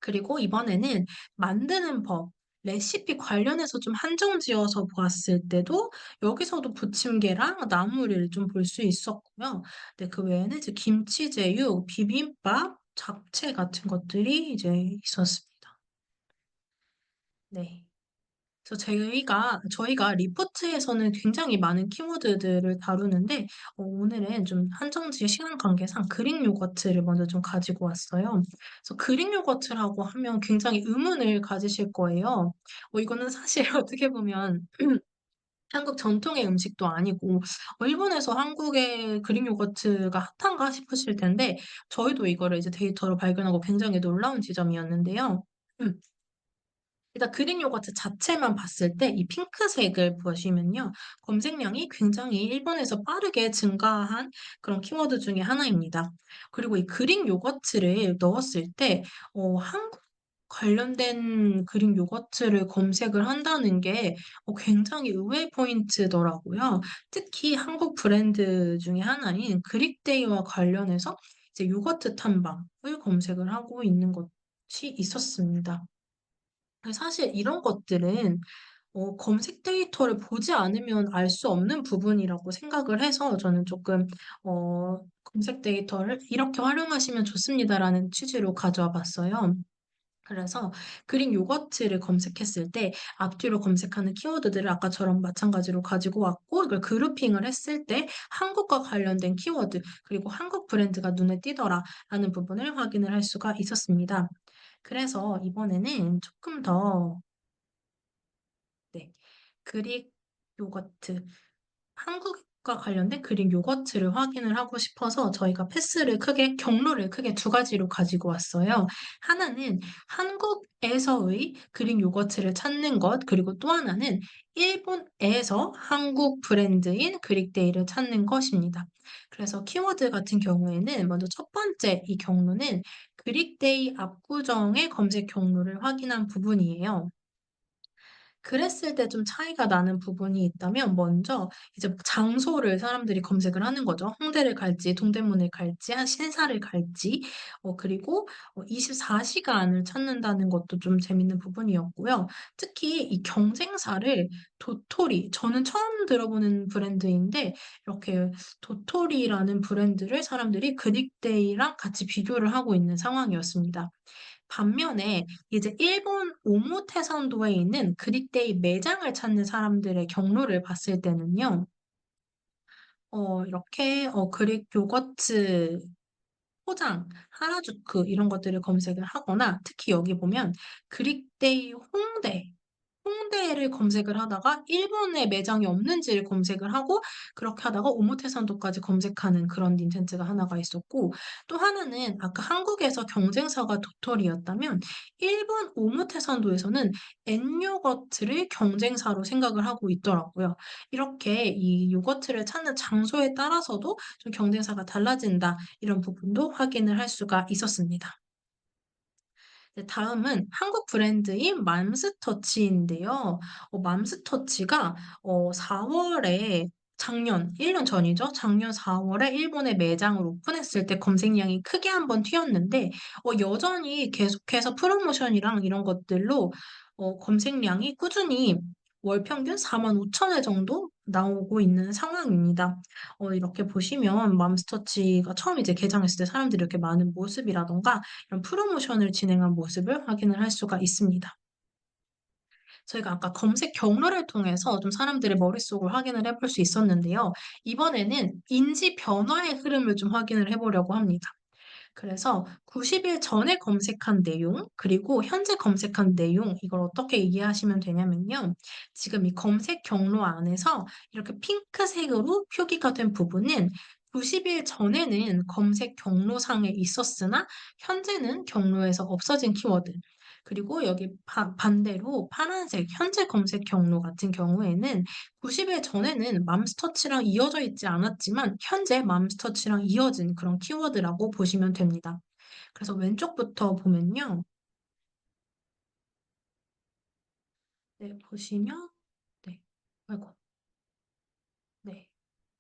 Speaker 1: 그리고 이번에는 만드는 법, 레시피 관련해서 좀 한정 지어서 보았을 때도 여기서도 부침개랑 나물을 좀 볼 수 있었고요. 네, 그 외에는 이제 김치제육, 비빔밥, 잡채 같은 것들이 이제 있었습니다. 네. 그래서 저희가 리포트에서는 굉장히 많은 키워드들을 다루는데 오늘은 좀 한정지 시간 관계상 그릭 요거트를 먼저 좀 가지고 왔어요. 그래서 그릭 요거트라고 하면 굉장히 의문을 가지실 거예요. 이거는 사실 어떻게 보면 한국 전통의 음식도 아니고 일본에서 한국의 그릭 요거트가 핫한가 싶으실 텐데 저희도 이거를 이제 데이터로 발견하고 굉장히 놀라운 지점이었는데요. 음. 일단 그릭 요거트 자체만 봤을 때 이 핑크색을 보시면요. 검색량이 굉장히 일본에서 빠르게 증가한 그런 키워드 중에 하나입니다. 그리고 이 그릭 요거트를 넣었을 때 한국 관련된 그릭 요거트를 검색을 한다는 게 굉장히 의외의 포인트더라고요. 특히 한국 브랜드 중에 하나인 그릭데이와 관련해서 이제 요거트 탐방을 검색을 하고 있는 것이 있었습니다. 사실 이런 것들은 검색 데이터를 보지 않으면 알 수 없는 부분이라고 생각을 해서 저는 조금 '검색 데이터를 이렇게 활용하시면 좋습니다.'라는 취지로 가져와 봤어요. 그래서 그릭 요거트를 검색했을 때 앞뒤로 검색하는 키워드들을 아까처럼 마찬가지로 가지고 왔고 이걸 그룹핑을 했을 때 '한국과 관련된 키워드 그리고 한국 브랜드가 눈에 띄더라.'라는 부분을 확인을 할 수가 있었습니다. 그래서 이번에는 조금 더 네. 그릭 요거트 한국과 관련된 그릭 요거트를 확인을 하고 싶어서 저희가 경로를 크게 두 가지로 가지고 왔어요. 하나는 한국에서의 그릭 요거트를 찾는 것, 그리고 또 하나는 일본에서 한국 브랜드인 그릭데이를 찾는 것입니다. 그래서 키워드 같은 경우에는 먼저 첫 번째 이 경로는 그릭데이 압구정의 검색 경로를 확인한 부분이에요. 그랬을 때 좀 차이가 나는 부분이 있다면 먼저 이제 장소를 사람들이 검색을 하는 거죠. 홍대를 갈지 동대문을 갈지 신사를 갈지 그리고 24 시간을 찾는다는 것도 좀 재밌는 부분이었고요. 특히 이 경쟁사를 도토리 저는 처음 들어보는 브랜드인데 이렇게 도토리라는 브랜드를 사람들이 그릭데이랑 같이 비교를 하고 있는 상황이었습니다. 반면에 이제 일본 오모테산도에 있는 그릭데이 매장을 찾는 사람들의 경로를 봤을 때는요. 이렇게 그릭 요거트 포장, 하라주쿠 이런 것들을 검색을 하거나 특히 여기 보면 그릭데이 홍대를 검색을 하다가 일본에 매장이 없는지를 검색을 하고 그렇게 하다가 오모테산도까지 검색하는 그런 닌텐츠가 하나가 있었고 또 하나는 아까 한국에서 경쟁사가 도토리였다면 일본 오모테산도에서는 엔요거트를 경쟁사로 생각을 하고 있더라고요. 이렇게 이 요거트를 찾는 장소에 따라서도 좀 경쟁사가 달라진다 이런 부분도 확인을 할 수가 있었습니다. 네, 다음은 한국 브랜드인 맘스터치인데요. 맘스터치가 4 월에 작년 1년 전이죠. 작년 4 월에 일본에 매장을 오픈했을 때 검색량이 크게 한번 튀었는데 여전히 계속해서 프로모션이랑 이런 것들로 검색량이 꾸준히 월 평균 45,000회 정도 나오고 있는 상황입니다. 이렇게 보시면 맘스터치가 처음 이제 개장했을 때 사람들이 이렇게 많은 모습이라든가 이런 프로모션을 진행한 모습을 확인을 할 수가 있습니다. 저희가 아까 검색 경로를 통해서 좀 사람들의 머릿속을 확인을 해볼 수 있었는데요. 이번에는 인지 변화의 흐름을 좀 확인을 해보려고 합니다. 그래서 90일 전에 검색한 내용, 그리고 현재 검색한 내용, 이걸 어떻게 이해하시면 되냐면요. 지금 이 검색 경로 안에서 이렇게 핑크색으로 표기가 된 부분은 90일 전에는 검색 경로상에 있었으나 현재는 경로에서 없어진 키워드. 그리고 여기 반대로 파란색 현재 검색 경로 같은 경우에는 90일 전에는 맘스터치랑 이어져 있지 않았지만 현재 맘스터치랑 이어진 그런 키워드라고 보시면 됩니다. 그래서 왼쪽부터 보면요. 네, 보시면, 네, 아이고, 네,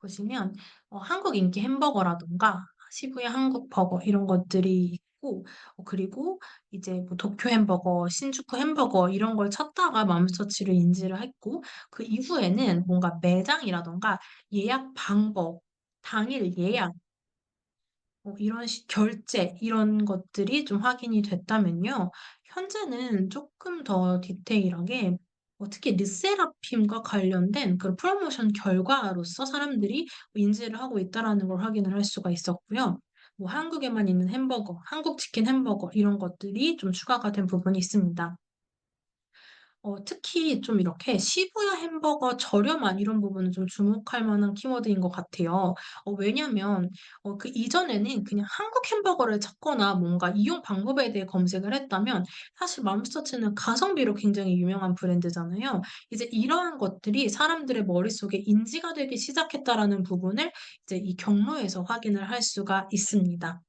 Speaker 1: 보시면, 한국 인기 햄버거라던가, 시부야 한국 버거, 이런 것들이 있고, 그리고 이제 뭐 도쿄 햄버거, 신주쿠 햄버거, 이런 걸 찾다가 맘스터치를 인지를 했고, 그 이후에는 뭔가 매장이라던가 예약 방법, 당일 예약, 이런 결제 이런 것들이 좀 확인이 됐다면요. 현재는 조금 더 디테일하게 특히 르세라핌과 관련된 그 프로모션 결과로서 사람들이 인지를 하고 있다라는 걸 확인을 할 수가 있었고요. 뭐 한국에만 있는 햄버거, 한국 치킨 햄버거 이런 것들이 좀 추가가 된 부분이 있습니다. 특히 좀 이렇게 시부야 햄버거 저렴한 이런 부분은 좀 주목할 만한 키워드인 것 같아요. 왜냐면 그 이전에는 그냥 한국 햄버거를 찾거나 뭔가 이용 방법에 대해 검색을 했다면 사실 맘스터치는 가성비로 굉장히 유명한 브랜드잖아요. 이제 이러한 것들이 사람들의 머릿속에 인지가 되기 시작했다라는 부분을 이제 이 경로에서 확인을 할 수가 있습니다.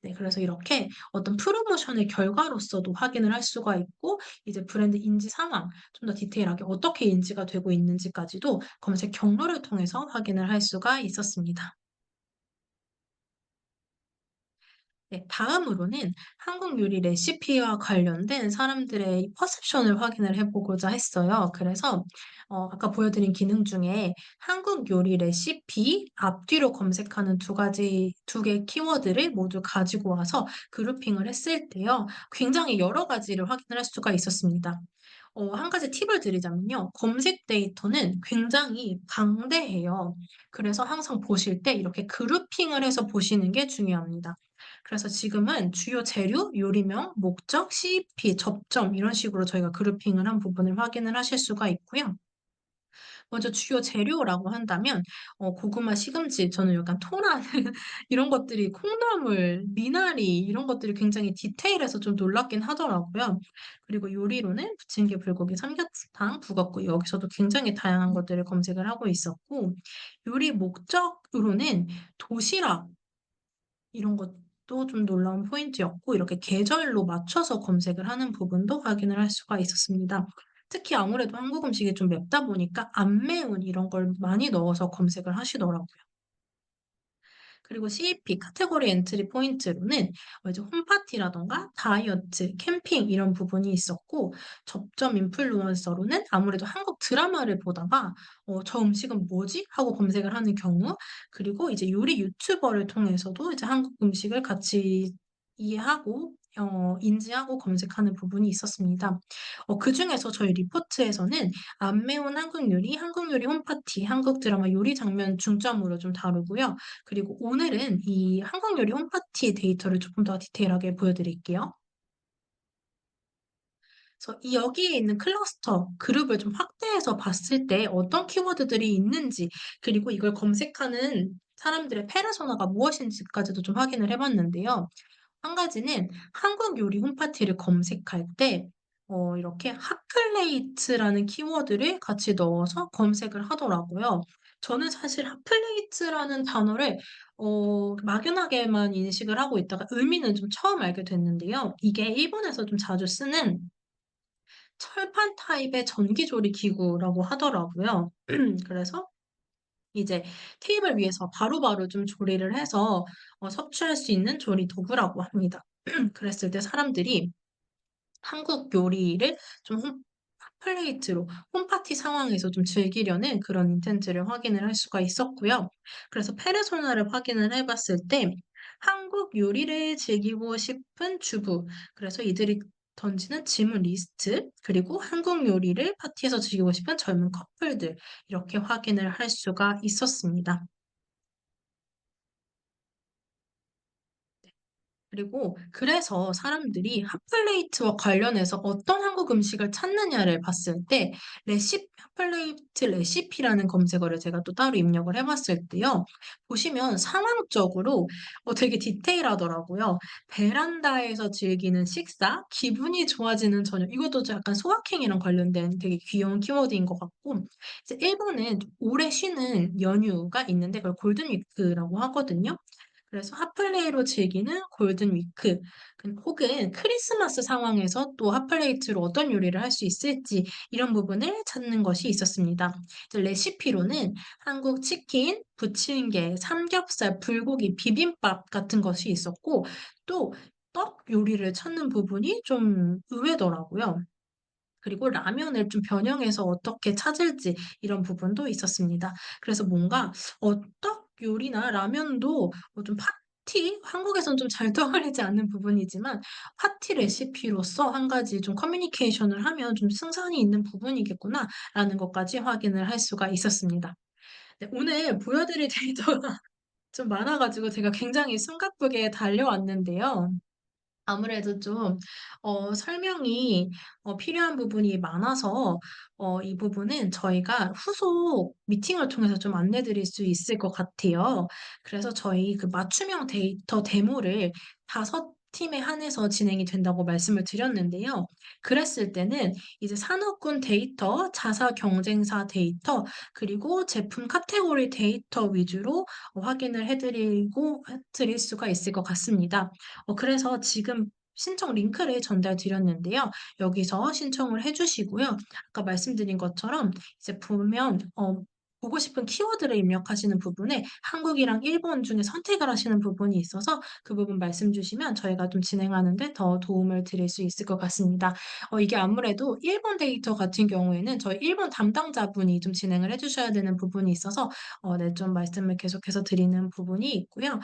Speaker 1: 네, 그래서 이렇게 어떤 프로모션의 결과로서도 확인을 할 수가 있고, 이제 브랜드 인지 상황, 좀 더 디테일하게 어떻게 인지가 되고 있는지까지도 검색 경로를 통해서 확인을 할 수가 있었습니다. 네, 다음으로는 한국 요리 레시피와 관련된 사람들의 퍼셉션을 확인을 해보고자 했어요. 그래서 아까 보여드린 기능 중에 한국 요리 레시피 앞뒤로 검색하는 두 개 키워드를 모두 가지고 와서 그룹핑을 했을 때요. 굉장히 여러 가지를 확인을 할 수가 있었습니다. 한 가지 팁을 드리자면요. 검색 데이터는 굉장히 방대해요. 그래서 항상 보실 때 이렇게 그룹핑을 해서 보시는 게 중요합니다. 그래서 지금은 주요 재료, 요리명, 목적, CEP, 접점 이런 식으로 저희가 그룹핑을 한 부분을 확인을 하실 수가 있고요. 먼저 주요 재료라고 한다면 고구마, 시금치, 저는 약간 토란 이런 것들이 콩나물, 미나리 이런 것들이 굉장히 디테일해서 좀 놀랍긴 하더라고요. 그리고 요리로는 부침개, 불고기, 삼계탕, 북엇국 여기서도 굉장히 다양한 것들을 검색을 하고 있었고 요리 목적으로는 도시락 이런 것도 좀 놀라운 포인트였고, 이렇게 계절로 맞춰서 검색을 하는 부분도 확인을 할 수가 있었습니다. 특히 아무래도 한국 음식이 좀 맵다 보니까 안 매운 이런 걸 많이 넣어서 검색을 하시더라고요. 그리고 CEP 카테고리 엔트리 포인트로는 이제 홈파티라던가 다이어트, 캠핑 이런 부분이 있었고 접점 인플루언서로는 아무래도 한국 드라마를 보다가 '저 음식은 뭐지?' 하고 검색을 하는 경우 그리고 이제 요리 유튜버를 통해서도 이제 한국 음식을 같이 이해하고 인지하고 검색하는 부분이 있었습니다. 그중에서 저희 리포트에서는 안 매운 한국 요리, 한국 요리 홈파티, 한국 드라마 요리 장면 중점으로 좀 다루고요. 그리고 오늘은 이 한국 요리 홈파티 데이터를 조금 더 디테일하게 보여드릴게요. 그래서 이 여기에 있는 클러스터 그룹을 좀 확대해서 봤을 때 어떤 키워드들이 있는지 그리고 이걸 검색하는 사람들의 페르소나가 무엇인지까지도 좀 확인을 해 봤는데요. 한 가지는 한국 요리 홈파티를 검색할 때 이렇게 핫플레이트라는 키워드를 같이 넣어서 검색을 하더라고요. 저는 사실 핫플레이트라는 단어를 막연하게만 인식을 하고 있다가 의미는 좀 처음 알게 됐는데요. 이게 일본에서 좀 자주 쓰는 철판 타입의 전기조리 기구라고 하더라고요. 그래서 이제 테이블 위에서 바로바로 좀 조리를 해서 섭취할 수 있는 조리 도구라고 합니다. 그랬을 때 사람들이 한국 요리를 좀 핫플레이트로 홈파티 상황에서 좀 즐기려는 그런 인텐트를 확인을 할 수가 있었고요. 그래서 페르소나를 확인을 해 봤을 때 한국 요리를 즐기고 싶은 주부 그래서 이들이 던지는 질문 리스트, 그리고 한국 요리를 파티에서 즐기고 싶은 젊은 커플들, 이렇게 확인을 할 수가 있었습니다. 그리고 그래서 사람들이 핫플레이트와 관련해서 어떤 한국 음식을 찾느냐를 봤을 때 핫플레이트 레시피라는 검색어를 제가 또 따로 입력을 해봤을 때요. 보시면 상황적으로 되게 디테일하더라고요. 베란다에서 즐기는 식사, 기분이 좋아지는 저녁. 이것도 좀 약간 소확행이랑 관련된 되게 귀여운 키워드인 것 같고, 이제 일본은 오래 쉬는 연휴가 있는데 그걸 골든위크라고 하거든요. 그래서 핫플레이로 즐기는 골든 위크 혹은 크리스마스 상황에서 또 핫플레이트로 어떤 요리를 할 수 있을지 이런 부분을 찾는 것이 있었습니다. 이제 레시피로는 한국 치킨, 부침개, 삼겹살, 불고기, 비빔밥 같은 것이 있었고 또 떡 요리를 찾는 부분이 좀 의외더라고요. 그리고 라면을 좀 변형해서 어떻게 찾을지 이런 부분도 있었습니다. 그래서 뭔가 떡 요리나 라면도 좀 파티 한국에서는 좀 잘 떠올리지 않는 부분이지만 파티 레시피로서 한 가지 좀 커뮤니케이션을 하면 좀 승산이 있는 부분이겠구나라는 것까지 확인을 할 수가 있었습니다. 네, 오늘 보여드릴 데이터가 좀 많아 가지고 제가 굉장히 숨가쁘게 달려왔는데요. 아무래도 좀 설명이 필요한 부분이 많아서 이 부분은 저희가 후속 미팅을 통해서 좀 안내 드릴 수 있을 것 같아요. 그래서 저희 그 맞춤형 데이터 데모를 5 팀에 한해서 진행이 된다고 말씀을 드렸는데요. 그랬을 때는 이제 산업군 데이터, 자사 경쟁사 데이터, 그리고 제품 카테고리 데이터 위주로 확인을 해 드릴 수가 있을 것 같습니다. 그래서 지금 신청 링크를 전달 드렸는데요. 여기서 신청을 해 주시고요. 아까 말씀드린 것처럼 이제 보면 보고 싶은 키워드를 입력하시는 부분에 한국이랑 일본 중에 선택을 하시는 부분이 있어서 그 부분 말씀 주시면 저희가 좀 진행하는 데 더 도움을 드릴 수 있을 것 같습니다. 이게 아무래도 일본 데이터 같은 경우에는 저희 일본 담당자분이 좀 진행을 해 주셔야 되는 부분이 있어서 네 좀 말씀을 계속해서 드리는 부분이 있고요.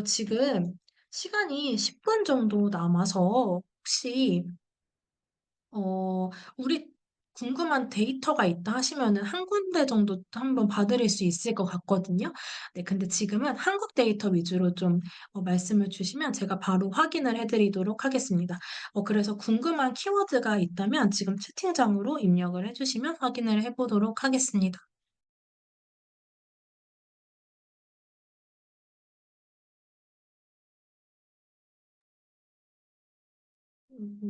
Speaker 1: 지금 시간이 10분 정도 남아서 혹시 우리 궁금한 데이터가 있다 하시면은 한 군데 정도 한번 봐 드릴 수 있을 것 같거든요. 네 근데 지금은 한국 데이터 위주로 좀 말씀을 주시면 제가 바로 확인을 해 드리도록 하겠습니다. 그래서 궁금한 키워드가 있다면 지금 채팅창으로 입력을 해 주시면 확인을 해 보도록 하겠습니다.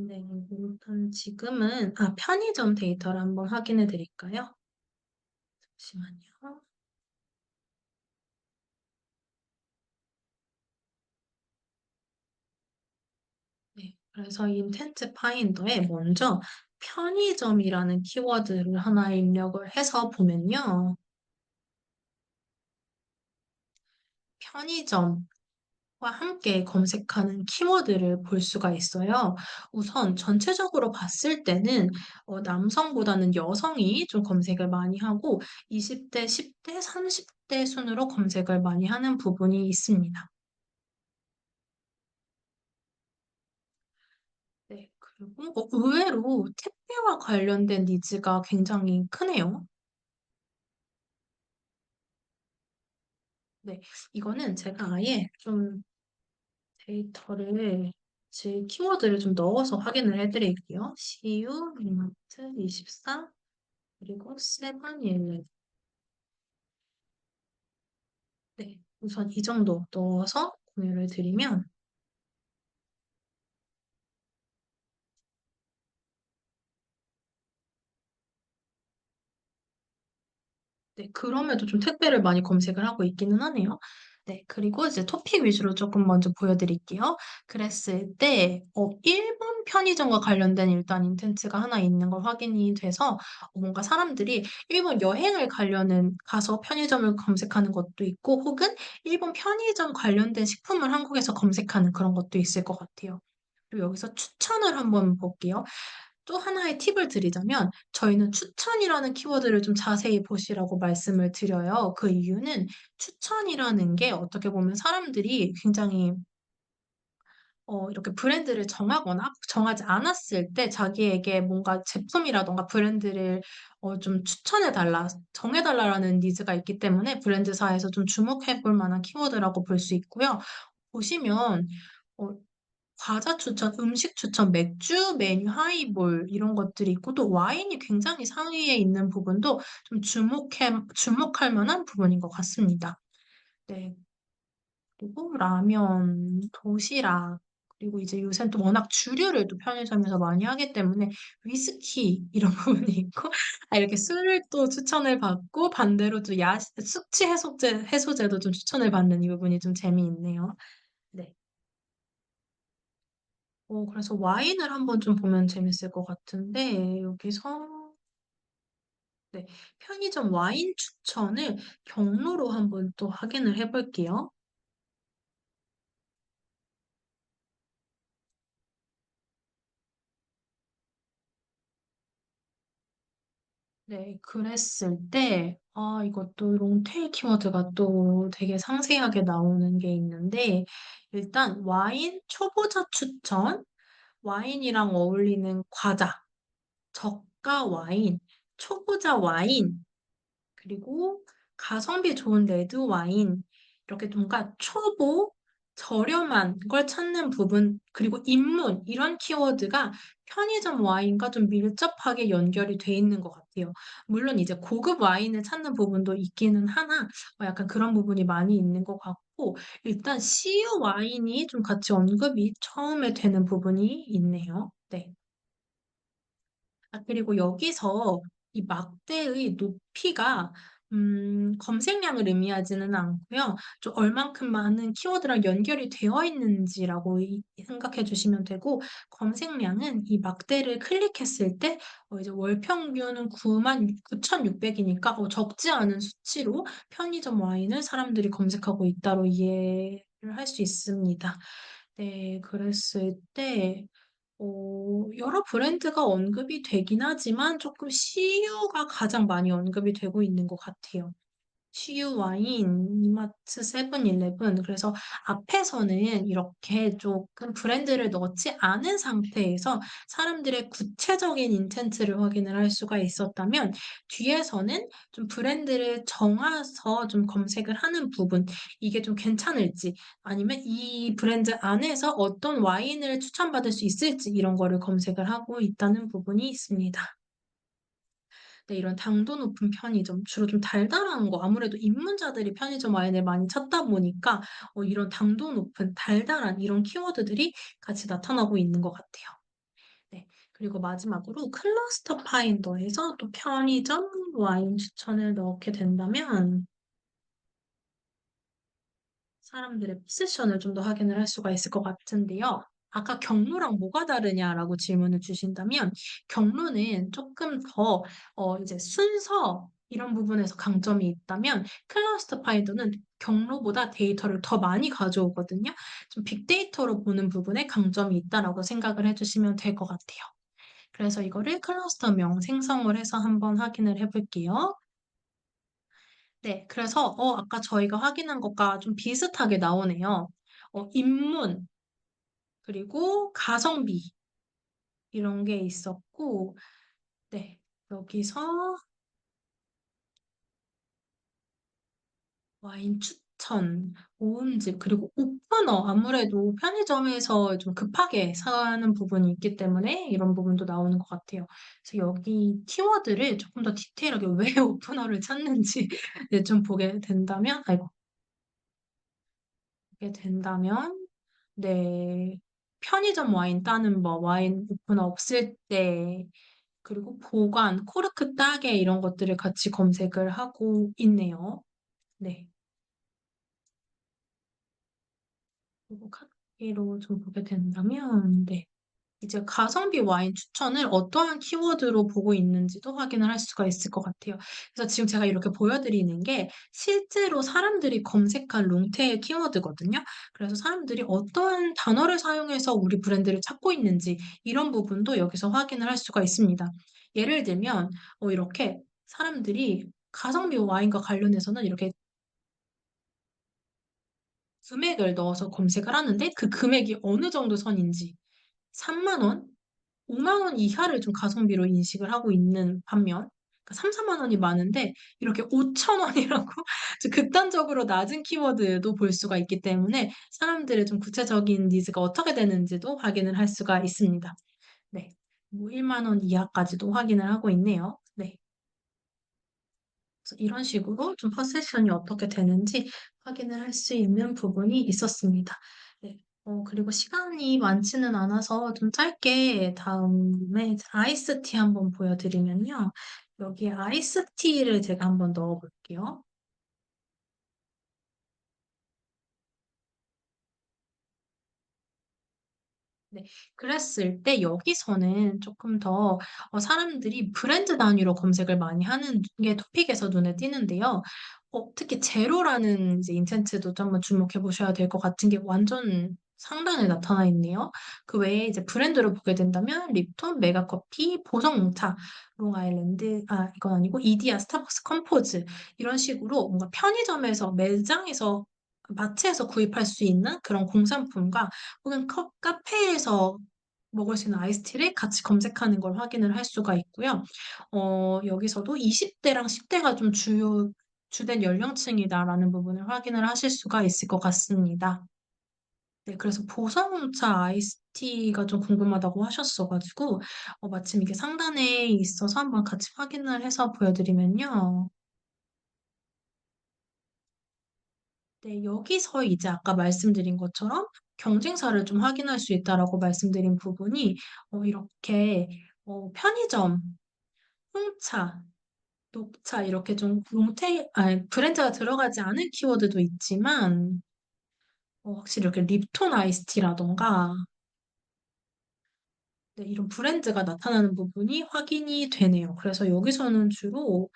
Speaker 1: 네. 일단 지금은 편의점 데이터를 한번 확인해 드릴까요? 잠시만요. 네. 그래서 인텐트 파인더에 먼저 편의점이라는 키워드를 하나 입력을 해서 보면요. 편의점과 함께 검색하는 키워드를 볼 수가 있어요. 우선 전체적으로 봤을 때는 남성보다는 여성이 좀 검색을 많이 하고 20 대, 10 대, 30대 순으로 검색을 많이 하는 부분이 있습니다. 네. 그리고 의외로 택배와 관련된 니즈가 굉장히 크네요. 네. 이거는 제가 아예 좀 데이터를 제 키워드를 좀 넣어서 확인을 해 드릴게요. CU, 이마트, 24 그리고 세븐일레븐. 네. 우선 이 정도 넣어서 공유를 드리면 네. 그럼에도 좀 택배를 많이 검색을 하고 있기는 하네요. 네. 그리고 이제 토픽 위주로 쪼끔 먼저 보여 드릴게요. 그랬을 때 일본 편의점과 관련된 일단 인텐트가 하나 있는 걸 확인이 돼서 뭔가 사람들이 일본 여행을 가려는 가서 편의점을 검색하는 것도 있고 혹은 일본 편의점 관련된 식품을 한국에서 검색하는 그런 것도 있을 것 같아요. 그리고 여기서 추천을 한번 볼게요. 또 하나의 팁을 드리자면 저희는 추천이라는 키워드를 좀 자세히 보시라고 말씀을 드려요. 그 이유는 추천이라는 게 어떻게 보면 사람들이 굉장히 이렇게 브랜드를 정하거나 정하지 않았을 때 자기에게 뭔가 제품이라든가 브랜드를 좀 추천해 달라, 정해 달라라는 니즈가 있기 때문에 브랜드사에서 좀 주목해 볼 만한 키워드라고 볼 수 있고요. 보시면 어 과자 추천, 음식 추천, 맥주, 메뉴, 하이볼 이런 것들이 있고 또 와인이 굉장히 상위에 있는 부분도 좀 주목할 만한 부분인 것 같습니다. 네. 그리고 라면, 도시락, 그리고 이제 요새는 또 워낙 주류를 또 편의점에서 많이 하기 때문에 위스키 이런 부분이 있고 이렇게 술을 또 추천을 받고 반대로 또 숙취 해소제도 좀 추천을 받는 이 부분이 좀 재미있네요. 네. 그래서 와인을 한번 좀 보면 재밌을 것 같은데 여기서 네. 편의점 와인 추천을 경로로 한번 또 확인을 해 볼게요. 네. 그랬을 때 이것도 롱테일 키워드가 또 되게 상세하게 나오는 게 있는데 일단 와인 초보자 추천, 와인이랑 어울리는 과자, 저가 와인, 초보자 와인 그리고 가성비 좋은 레드 와인 이렇게 뭔가 초보, 저렴한 걸 찾는 부분 그리고 입문 이런 키워드가 편의점 와인과 좀 밀접하게 연결이 돼 있는 것 같아요. 물론 이제 고급 와인을 찾는 부분도 있기는 하나 약간 그런 부분이 많이 있는 것 같고 일단 CU 와인이 좀 같이 언급이 처음에 되는 부분이 있네요. 네. 그리고 여기서 이 막대의 높이가 검색량을 의미하지는 않고요. 좀 얼만큼 많은 키워드랑 연결이 되어 있는지라고 생각해 주시면 되고 검색량은 이 막대를 클릭했을 때 이제 월 평균은 9만 9,600 이니까 적지 않은 수치로 편의점 와인을 사람들이 검색하고 있다로 이해를 할 수 있습니다. 네. 그랬을 때 여러 브랜드가 언급이 되긴 하지만 조금 CU가 가장 많이 언급이 되고 있는 것 같아요. CU 와인, 이마트, 세븐일레븐 그래서 앞에서는 이렇게 조금 브랜드를 넣지 않은 상태에서 사람들의 구체적인 인텐트를 확인을 할 수가 있었다면 뒤에서는 좀 브랜드를 정해서 좀 검색을 하는 부분 이게 좀 괜찮을지 아니면 이 브랜드 안에서 어떤 와인을 추천받을 수 있을지 이런 거를 검색을 하고 있다는 부분이 있습니다. 네, 이런 당도 높은 편의점, 주로 좀 달달한 거, 아무래도 입문자들이 편의점 와인을 많이 찾다 보니까 이런 당도 높은 달달한 이런 키워드들이 같이 나타나고 있는 것 같아요. 네. 그리고 마지막으로 클러스터 파인더에서 또 편의점 와인 추천을 넣게 된다면 사람들의 포지션을 좀 더 확인을 할 수가 있을 것 같은데요. 아까 경로랑 뭐가 다르냐라고 질문을 주신다면 경로는 조금 더 이제 순서 이런 부분에서 강점이 있다면 클러스터 파인더는 경로보다 데이터를 더 많이 가져오거든요. 좀 빅데이터로 보는 부분에 강점이 있다라고 생각을 해 주시면 될 것 같아요. 그래서 이거를 클러스터명 생성을 해서 한번 확인을 해 볼게요. 네. 그래서 아까 저희가 확인한 것과 좀 비슷하게 나오네요. 입문 그리고 가성비 이런 게 있었고 네. 여기서 와인 추천, 모음집 그리고 오프너 아무래도 편의점에서 좀 급하게 사는 부분이 있기 때문에 이런 부분도 나오는 것 같아요. 그래서 여기 키워드를 조금 더 디테일하게 왜 오프너를 찾는지 네 좀 보게 된다면 아이고 보게 된다면 네. 편의점 와인 따는 법, 와인 오프너 없을 때 그리고 보관, 코르크 따개 이런 것들을 같이 검색을 하고 있네요. 네. 그리고 카테고리로 좀 보게 된다면 네. 이제 가성비 와인 추천을 어떠한 키워드로 보고 있는지도 확인을 할 수가 있을 것 같아요. 그래서 지금 제가 이렇게 보여드리는 게 실제로 사람들이 검색한 롱테일 키워드거든요. 그래서 사람들이 어떠한 단어를 사용해서 우리 브랜드를 찾고 있는지 이런 부분도 여기서 확인을 할 수가 있습니다. 예를 들면 이렇게 사람들이 가성비 와인과 관련해서는 이렇게 금액을 넣어서 검색을 하는데 그 금액이 어느 정도 선인지 3만 원, 5만 원 이하를 좀 가성비로 인식을 하고 있는 반면 그러니까 3, 4만 원이 많은데 이렇게 5천 원이라고 좀 극단적으로 낮은 키워드도 볼 수가 있기 때문에 사람들의 좀 구체적인 니즈가 어떻게 되는지도 확인을 할 수가 있습니다. 네. 뭐 1만 원 이하까지도 확인을 하고 있네요. 네. 그래서 이런 식으로 좀 퍼세션이 어떻게 되는지 확인을 할 수 있는 부분이 있었습니다. 네. 그리고 시간이 많지는 않아서 좀 짧게 다음에 아이스티 한번 보여드리면요. 여기에 아이스티를 제가 한번 넣어 볼게요. 네. 그랬을 때 여기서는 조금 더 사람들이 브랜드 단위로 검색을 많이 하는 게 토픽에서 눈에 띄는데요. 특히 제로라는 이제 인텐트도 좀 한번 주목해 보셔야 될 것 같은 게 완전 상단에 나타나 있네요. 그 외에 이제 브랜드로 보게 된다면 립톤, 메가커피, 보성茶, 롱아일랜드 이건 아니고 이디야, 스타벅스 컴포즈 이런 식으로 뭔가 편의점에서 매장에서 마트에서 구입할 수 있는 그런 공산품과 혹은 카페에서 먹을 수 있는 아이스티를 같이 검색하는 걸 확인을 할 수가 있고요. 여기서도 20대랑 10대가 좀 주된 연령층이다라는 부분을 확인을 하실 수가 있을 것 같습니다. 네, 그래서 보성차 아이스티가 좀 궁금하다고 하셨어가지고, 마침 이게 상단에 있어서 한번 같이 확인을 해서 보여드리면요. 네, 여기서 이제 아까 말씀드린 것처럼 경쟁사를 좀 확인할 수 있다라고 말씀드린 부분이 이렇게 편의점, 홍차, 녹차 이렇게 좀 브랜드가 들어가지 않은 키워드도 있지만 확실히 이렇게 립톤 아이스티라던가 네, 이런 브랜드가 나타나는 부분이 확인이 되네요. 그래서 여기서는 주로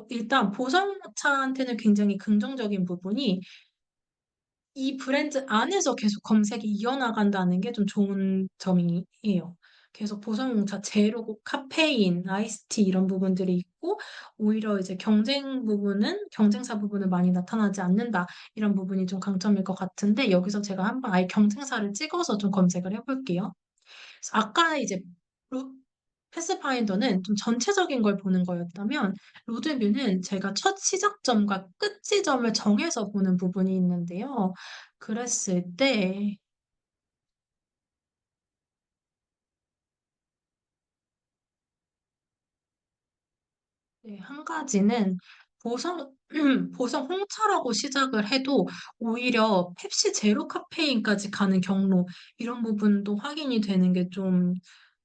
Speaker 1: 일단 보성차한테는 굉장히 긍정적인 부분이 이 브랜드 안에서 계속 검색이 이어나간다는 게 좀 좋은 점이에요. 계속 보성용차, 제로, 카페인, 아이스티 이런 부분들이 있고 오히려 이제 경쟁사 부분은 많이 나타나지 않는다 이런 부분이 좀 강점일 것 같은데 여기서 제가 한번 아예 경쟁사를 찍어서 좀 검색을 해볼게요. 그래서 아까 이제 로- 패스파인더는 좀 전체적인 걸 보는 거였다면 로드뷰는 제가 첫 시작점과 끝 지점을 정해서 보는 부분이 있는데요. 그랬을 때 네, 한 가지는 보성, 보성 홍차라고 시작을 해도 오히려 펩시 제로 카페인까지 가는 경로, 이런 부분도 확인이 되는 게 좀,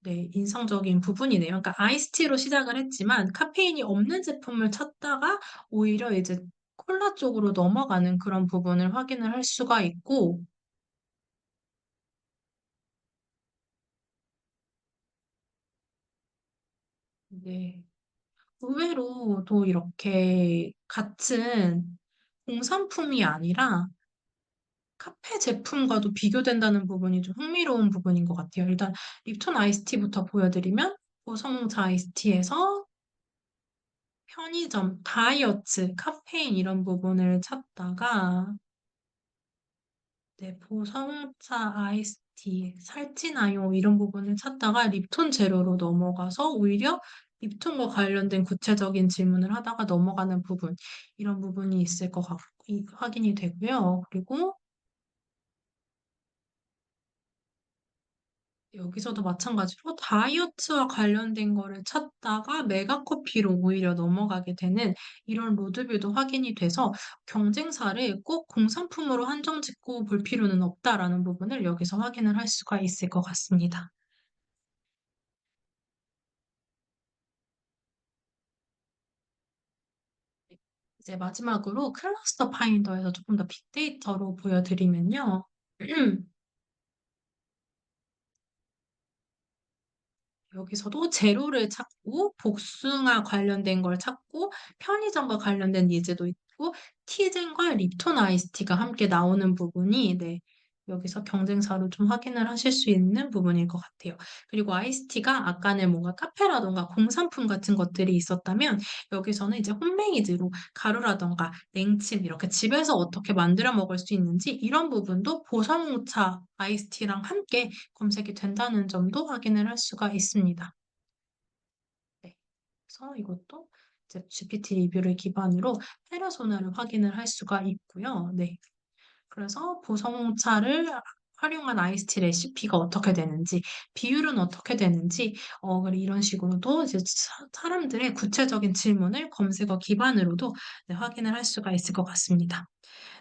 Speaker 1: 네, 인상적인 부분이네요. 그러니까 아이스티로 시작을 했지만 카페인이 없는 제품을 찾다가 오히려 이제 콜라 쪽으로 넘어가는 그런 부분을 확인을 할 수가 있고, 네. 의외로 또 이렇게 같은 공산품이 아니라 카페 제품과도 비교된다는 부분이 좀 흥미로운 부분인 것 같아요. 일단 립톤 아이스티부터 보여드리면 보성차 아이스티에서 편의점, 다이어트, 카페인 이런 부분을 찾다가 네, 보성차 아이스티, 살찌나요? 이런 부분을 찾다가 립톤 제로로 넘어가서 오히려 립톤과 관련된 구체적인 질문을 하다가 넘어가는 부분, 이런 부분이 있을 것 같고, 확인이 되고요. 그리고 여기서도 마찬가지로 다이어트와 관련된 거를 찾다가 메가커피로 오히려 넘어가게 되는 이런 로드뷰도 확인이 돼서 경쟁사를 꼭 공산품으로 한정 짓고 볼 필요는 없다라는 부분을 여기서 확인을 할 수가 있을 것 같습니다. 이제 마지막으로 클러스터 파인더에서 조금 더 빅데이터로 보여드리면요. 여기서도 제로를 찾고 복숭아 관련된 걸 찾고 편의점과 관련된 니즈도 있고 티젠과 립톤 아이스티가 함께 나오는 부분이 네, 여기서 경쟁사로 좀 확인을 하실 수 있는 부분일 것 같아요. 그리고 아이스티가 아까는 뭔가 카페라든가 공산품 같은 것들이 있었다면 여기서는 이제 홈메이드로 가루라든가 냉침 이렇게 집에서 어떻게 만들어 먹을 수 있는지 이런 부분도 보성차 아이스티랑 함께 검색이 된다는 점도 확인을 할 수가 있습니다. 네. 그래서 이것도 이제 GPT 리뷰를 기반으로 페르소나를 확인을 할 수가 있고요. 네. 그래서 보성차를 활용한 아이스티 레시피가 어떻게 되는지, 비율은 어떻게 되는지, 그리고 이런 식으로도 이제 사람들의 구체적인 질문을 검색어 기반으로도 네, 확인을 할 수가 있을 것 같습니다.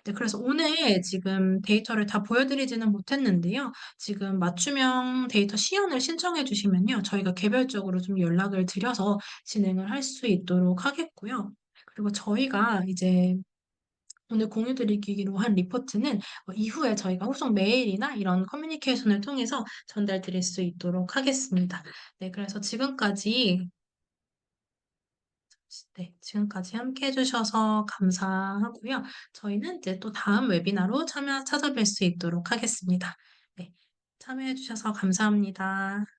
Speaker 1: 네, 그래서 오늘 지금 데이터를 다 보여드리지는 못했는데요. 지금 맞춤형 데이터 시연을 신청해 주시면요. 저희가 개별적으로 좀 연락을 드려서 진행을 할 수 있도록 하겠고요. 그리고 저희가 이제 오늘 공유 드리기로 한 리포트는 이후에 저희가 후속 메일이나 이런 커뮤니케이션을 통해서 전달 드릴 수 있도록 하겠습니다. 네, 그래서 지금까지 함께 해주셔서 감사하고요. 저희는 이제 또 다음 웨비나로 찾아뵐 수 있도록 하겠습니다. 네, 참여해주셔서 감사합니다.